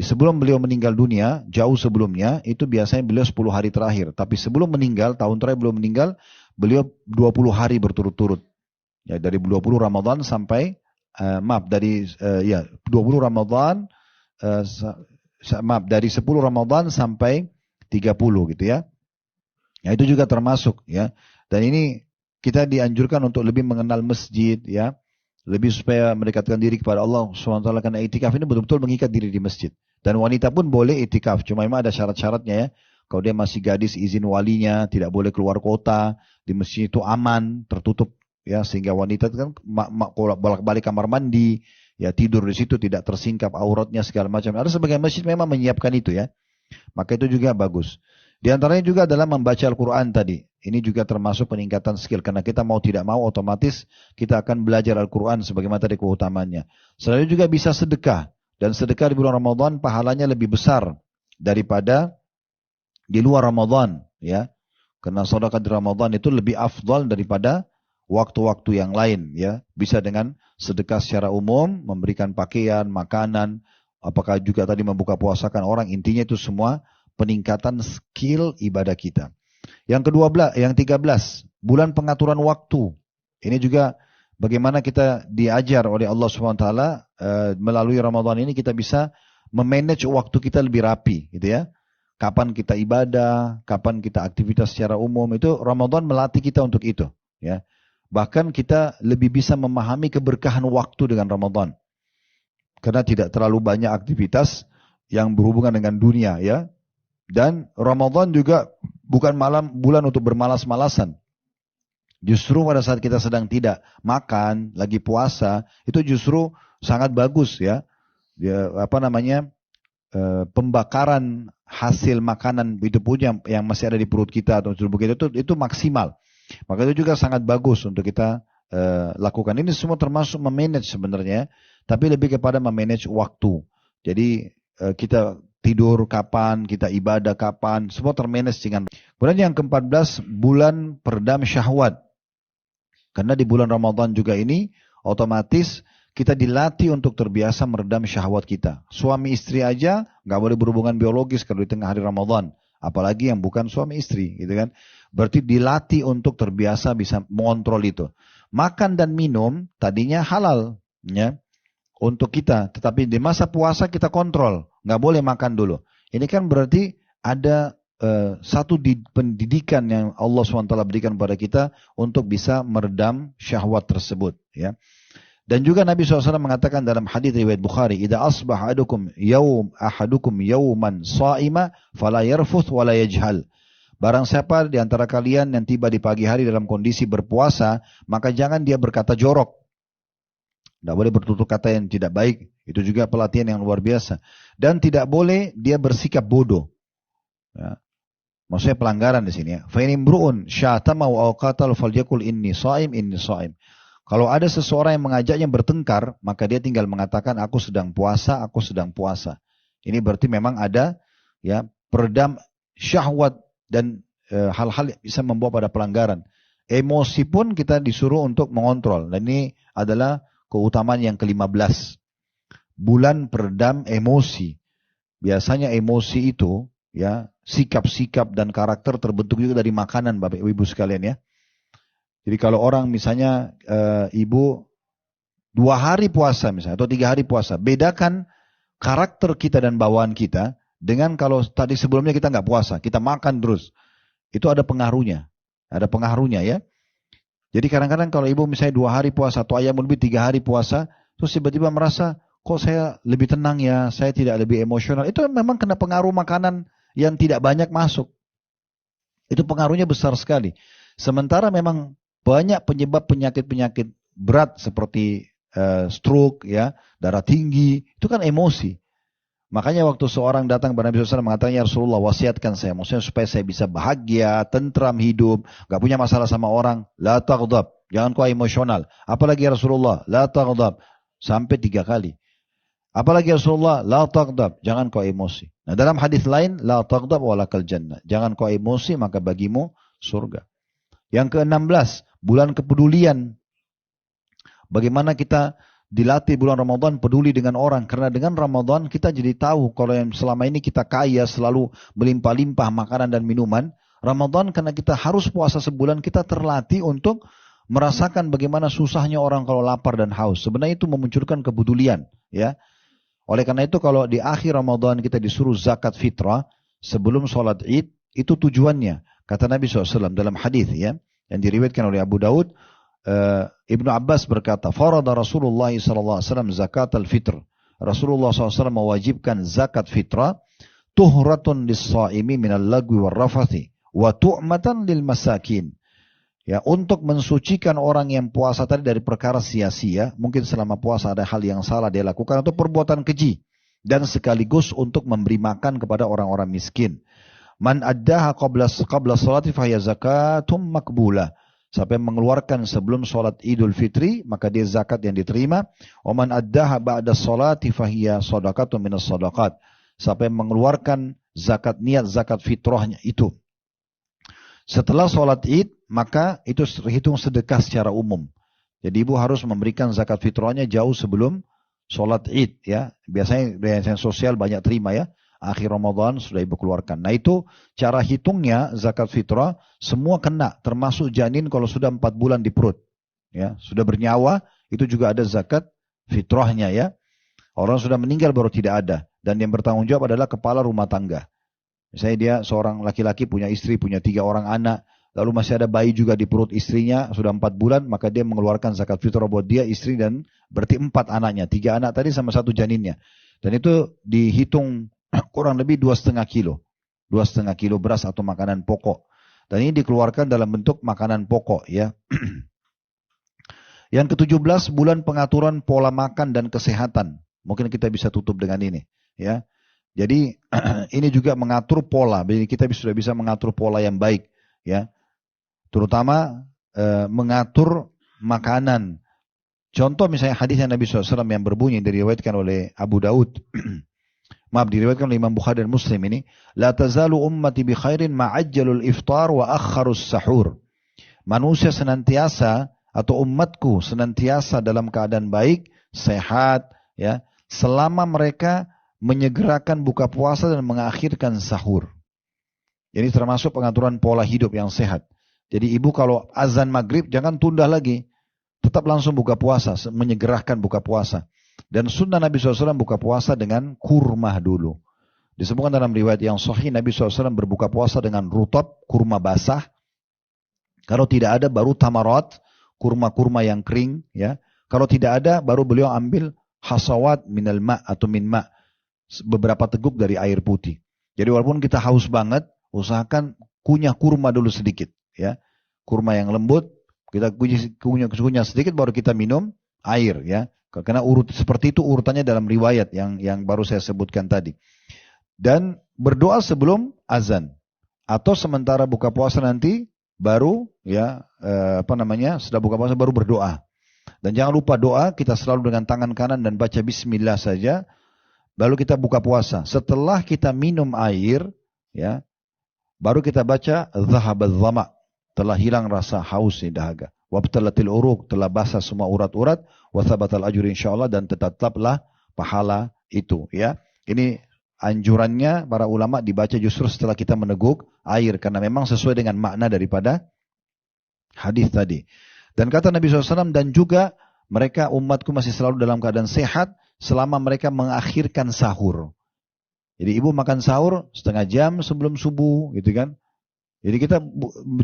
Sebelum beliau meninggal dunia, jauh sebelumnya, itu biasanya beliau 10 hari terakhir. Tapi sebelum meninggal, tahun terakhir beliau meninggal, beliau 20 hari berturut-turut. Ya, dari 20 Ramadan sampai, dari 20 Ramadan, dari 10 Ramadan sampai 30 gitu ya. Ya itu juga termasuk ya. Dan ini kita dianjurkan untuk lebih mengenal masjid ya. Lebih supaya mendekatkan diri kepada Allah SWT, karena itikaf ini betul-betul mengikat diri di masjid. Dan wanita pun boleh itikaf, cuma memang ada syarat-syaratnya ya. Kalau dia masih gadis, izin walinya, tidak boleh keluar kota, di masjid itu aman, tertutup ya, sehingga wanita kan bolak-balik kamar mandi, ya tidur di situ tidak tersingkap auratnya segala macam. Ada sebagian masjid memang menyiapkan itu ya. Maka itu juga bagus. Di antaranya juga adalah membaca Al-Quran tadi. Ini juga termasuk peningkatan skill. Karena kita mau tidak mau otomatis kita akan belajar Al-Quran sebagaimana tadi keutamaannya. Selain juga bisa sedekah. Dan sedekah di bulan Ramadan pahalanya lebih besar daripada di luar Ramadan. Ya. Karena sedekah di Ramadan itu lebih afdal daripada waktu-waktu yang lain. Ya. Bisa dengan sedekah secara umum, memberikan pakaian, makanan, apakah juga tadi membuka puasakan orang. Intinya itu semua peningkatan skill ibadah kita. Yang yang 13, bulan pengaturan waktu. Ini juga bagaimana kita diajar oleh Allah SWT melalui Ramadan ini kita bisa memanage waktu kita lebih rapi, gitu ya. Kapan kita ibadah, kapan kita aktivitas secara umum, itu Ramadan melatih kita untuk itu, ya. Bahkan kita lebih bisa memahami keberkahan waktu dengan Ramadan. Karena tidak terlalu banyak aktivitas yang berhubungan dengan dunia, ya. Dan Ramadan juga bukan bulan untuk bermalas-malasan. Justru pada saat kita sedang tidak makan, lagi puasa, itu justru sangat bagus ya. Pembakaran hasil makanan itu pun yang masih ada di perut kita atau tubuh kita itu maksimal. Maka itu juga sangat bagus untuk kita lakukan. Ini semua termasuk memanage sebenarnya, tapi lebih kepada memanage waktu. Jadi kita tidur kapan, kita ibadah kapan, semua termanage dengan. Kemudian yang ke-14, bulan peredam syahwat. Karena di bulan Ramadan juga ini, otomatis kita dilatih untuk terbiasa meredam syahwat kita. Suami istri aja nggak boleh berhubungan biologis kalau di tengah hari Ramadan. Apalagi yang bukan suami istri, gitu kan. Berarti dilatih untuk terbiasa bisa mengontrol itu. Makan dan minum tadinya halal, ya. Untuk kita, tetapi di masa puasa kita kontrol, nggak boleh makan dulu. Ini kan berarti ada satu pendidikan yang Allah SWT berikan kepada kita untuk bisa meredam syahwat tersebut. Ya. Dan juga Nabi SAW mengatakan dalam hadis riwayat Bukhari, "Idza asbaha ahadukum yawman sha'ima fala yarfuth wala yajhal." Barang siapa di antara kalian yang tiba di pagi hari dalam kondisi berpuasa, maka jangan dia berkata jorok. Tidak boleh bertutur kata yang tidak baik. Itu juga pelatihan yang luar biasa. Dan tidak boleh dia bersikap bodoh. Ya. Maksudnya pelanggaran di sini ya. Fa in imru'un syatama wa qatal falyakul inni shaim. Kalau ada seseorang yang mengajaknya bertengkar, maka dia tinggal mengatakan aku sedang puasa. Ini berarti memang ada ya peredam syahwat dan hal-hal yang bisa membawa pada pelanggaran. Emosi pun kita disuruh untuk mengontrol. Dan ini adalah keutamaan yang ke-15. Bulan peredam emosi. Biasanya emosi itu ya sikap-sikap dan karakter terbentuk juga dari makanan Bapak Ibu sekalian ya. Jadi kalau orang misalnya ibu 2 hari puasa misalnya atau 3 hari puasa, bedakan karakter kita dan bawaan kita dengan kalau tadi sebelumnya kita nggak puasa, kita makan terus. Itu ada pengaruhnya ya. Jadi kadang-kadang kalau ibu misalnya 2 hari puasa atau ayam lebih 3 hari puasa, terus tiba-tiba merasa kok saya lebih tenang ya, saya tidak lebih emosional. Itu memang kena pengaruh makanan yang tidak banyak masuk. Itu pengaruhnya besar sekali. Sementara memang banyak penyebab penyakit-penyakit berat seperti stroke, ya, darah tinggi, itu kan emosi. Makanya waktu seorang datang kepada Nabi SAW mengatakan, ya Rasulullah wasiatkan saya, maksudnya supaya saya bisa bahagia, tentram hidup, gak punya masalah sama orang, la taghdab, Jangan kau emosional. Apalagi Rasulullah, la taghdab. Sampai 3 kali. Apalagi Rasulullah, la taghdab. Jangan kau emosi. Nah dalam hadis lain, la taghdab walakal jannah. Jangan kau emosi, maka bagimu surga. Yang ke-16, bulan kepedulian. Bagaimana kita dilatih bulan Ramadan peduli dengan orang. Karena dengan Ramadan kita jadi tahu kalau yang selama ini kita kaya selalu melimpah-limpah makanan dan minuman. Ramadan karena kita harus puasa sebulan kita terlatih untuk merasakan bagaimana susahnya orang kalau lapar dan haus. Sebenarnya itu memunculkan kepedulian. Ya. Oleh karena itu kalau di akhir Ramadan kita disuruh zakat fitrah sebelum sholat id. Itu tujuannya. Kata Nabi SAW dalam hadis ya, yang diriwayatkan oleh Abu Daud. Ibnu Abbas berkata, farada Rasulullah SAW zakat al-fitr. Rasulullah SAW mewajibkan zakat fitrah. Tuhratun lis-saimi minal lagwi wal rafathi. Wa tu'matan lil masakin. Ya, untuk mensucikan orang yang puasa tadi dari perkara sia-sia, mungkin selama puasa ada hal yang salah dia lakukan atau perbuatan keji, dan sekaligus untuk memberi makan kepada orang-orang miskin. Man addaha qabla salati fahiya zakatum makbulah. Siapa yang mengeluarkan sebelum salat Idul Fitri, maka dia zakat yang diterima. Wa man addaha ba'da salati fahiya shadaqatun minas shadaqat. Siapa yang mengeluarkan zakat niat zakat fitrahnya itu setelah sholat id, maka itu terhitung sedekah secara umum. Jadi ibu harus memberikan zakat fitrahnya jauh sebelum sholat id. Ya. Biasanya yayasan sosial banyak terima ya. Akhir Ramadan sudah ibu keluarkan. Nah itu cara hitungnya zakat fitrah semua kena. Termasuk janin kalau sudah 4 bulan di perut. Ya. Sudah bernyawa itu juga ada zakat fitrahnya ya. Orang sudah meninggal baru tidak ada. Dan yang bertanggung jawab adalah kepala rumah tangga. Misalnya dia seorang laki-laki punya istri, punya 3 orang anak, lalu masih ada bayi juga di perut istrinya, sudah 4 bulan, maka dia mengeluarkan zakat fitrah buat dia, istri, dan berarti 4 anaknya. 3 anak tadi sama 1 janinnya. Dan itu dihitung kurang lebih 2,5 kilo. 2,5 kilo beras atau makanan pokok. Dan ini dikeluarkan dalam bentuk makanan pokok ya. Yang ke-17, bulan pengaturan pola makan dan kesehatan. Mungkin kita bisa tutup dengan ini ya. Jadi ini juga mengatur pola. Jadi kita sudah bisa mengatur pola yang baik, ya. Terutama mengatur makanan. Contoh misalnya hadis Nabi SAW yang berbunyi diriwayatkan oleh Abu Daud. Maaf, diriwayatkan oleh Imam Bukhari dan Muslim ini. La tazalu ummati bi khairin ma'ajjalul iftar wa akharus sahur. Manusia senantiasa atau umatku senantiasa dalam keadaan baik, sehat, ya, selama mereka menyegerakan buka puasa dan mengakhirkan sahur. Jadi termasuk pengaturan pola hidup yang sehat. Jadi ibu kalau azan maghrib jangan tunda lagi. Tetap langsung buka puasa, menyegerakan buka puasa. Dan sunnah Nabi SAW buka puasa dengan kurma dulu. Disebutkan dalam riwayat yang sahih Nabi SAW berbuka puasa dengan rutab, kurma basah. Kalau tidak ada baru tamarat, kurma-kurma yang kering. Ya. Kalau tidak ada baru beliau ambil hasawat minal ma' atau min ma'. Beberapa teguk dari air putih. Jadi walaupun kita haus banget, usahakan kunyah kurma dulu sedikit, ya. Kurma yang lembut, kita kunyah sedikit baru kita minum air, ya. Karena seperti itu urutannya dalam riwayat yang baru saya sebutkan tadi. Dan berdoa sebelum azan atau sementara buka puasa nanti baru ya sudah buka puasa baru berdoa. Dan jangan lupa doa kita selalu dengan tangan kanan dan baca bismillah saja. Lalu kita buka puasa. Setelah kita minum air, ya, baru kita baca zahabadz dhama, telah hilang rasa haus di dahaga. Wabtalatil uruq, telah basah semua urat-urat. Wathabatal ajur insyaallah, dan tetaplah pahala itu. Ya, ini anjurannya para ulama dibaca justru setelah kita meneguk air, karena memang sesuai dengan makna daripada hadis tadi. Dan kata Nabi SAW, dan juga mereka umatku masih selalu dalam keadaan sehat selama mereka mengakhirkan sahur. Jadi ibu makan sahur setengah jam sebelum subuh, gitu kan. Jadi kita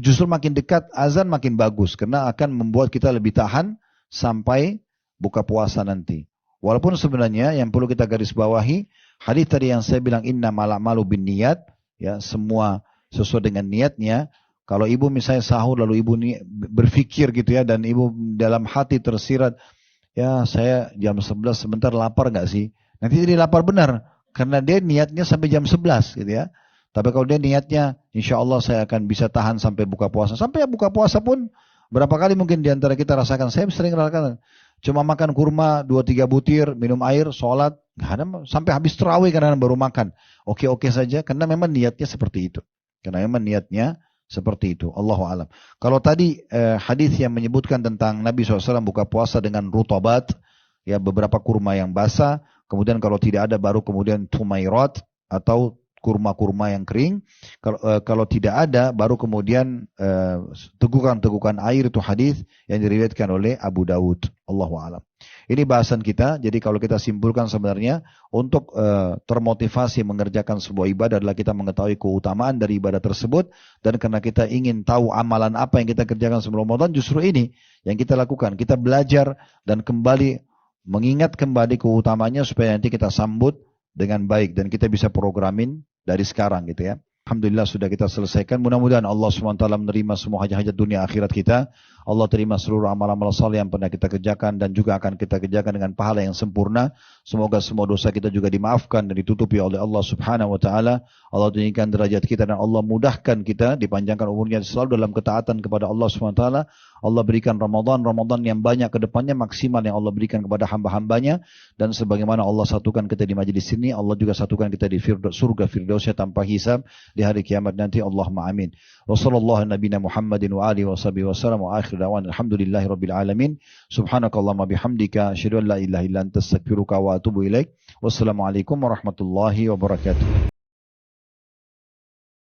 justru makin dekat azan makin bagus, karena akan membuat kita lebih tahan sampai buka puasa nanti. Walaupun sebenarnya yang perlu kita garis bawahi, hadis tadi yang saya bilang innamal a'malu binniyat, ya, semua sesuai dengan niatnya. Kalau ibu misalnya sahur lalu ibu berpikir gitu ya, dan ibu dalam hati tersirat, ya saya jam 11 sebentar lapar gak sih? Nanti jadi lapar benar. Karena dia niatnya sampai jam 11 gitu ya. Tapi kalau dia niatnya insya Allah saya akan bisa tahan sampai buka puasa. Sampai buka puasa pun Berapa kali mungkin di antara kita rasakan, saya sering rasakan, cuma makan kurma 2-3 butir, minum air, sholat, nggak ada, sampai habis terawih kadang baru makan. Oke-oke saja, karena memang niatnya seperti itu. Karena memang niatnya seperti itu. Allahu alam. Kalau tadi hadis yang menyebutkan tentang Nabi SAW buka puasa dengan rutabat, ya beberapa kurma yang basah, kemudian kalau tidak ada baru kemudian tumairat atau kurma-kurma yang kering. Kalau tidak ada, baru kemudian tegukan-tegukan air, itu hadis yang diriwayatkan oleh Abu Dawud. Allahu a'lam. Ini bahasan kita. Jadi kalau kita simpulkan sebenarnya untuk termotivasi mengerjakan sebuah ibadah adalah kita mengetahui keutamaan dari ibadah tersebut, dan karena kita ingin tahu amalan apa yang kita kerjakan sebelum Ramadan, justru ini yang kita lakukan. Kita belajar dan kembali mengingat kembali keutamanya supaya nanti kita sambut dengan baik dan kita bisa programin dari sekarang gitu ya. Alhamdulillah sudah kita selesaikan. Mudah-mudahan Allah SWT menerima semua hajat-hajat dunia akhirat kita. Allah terima seluruh amal-amal saleh yang pernah kita kerjakan dan juga akan kita kerjakan dengan pahala yang sempurna. Semoga semua dosa kita juga dimaafkan dan ditutupi oleh Allah Subhanahu wa taala. Allah tinggikan derajat kita dan Allah mudahkan kita, dipanjangkan umurnya selalu dalam ketaatan kepada Allah Subhanahu wa taala. Allah berikan Ramadan yang banyak ke depannya, maksimal yang Allah berikan kepada hamba-hambanya, dan sebagaimana Allah satukan kita di majelis ini, Allah juga satukan kita di surga Firdausnya tanpa hisab di hari kiamat nanti. Allahumma amin. Wa sallallahu nabiyana Muhammadin wa alihi wa sahbihi wa sallam wa akhir da'wan alhamdulillahi rabbil alamin. Subhanakallahumma bihamdika asyhadu an la ilaha illa anta astaghfiruka wa atubu ilaik. Wassalamualaikum warahmatullahi wabarakatuh.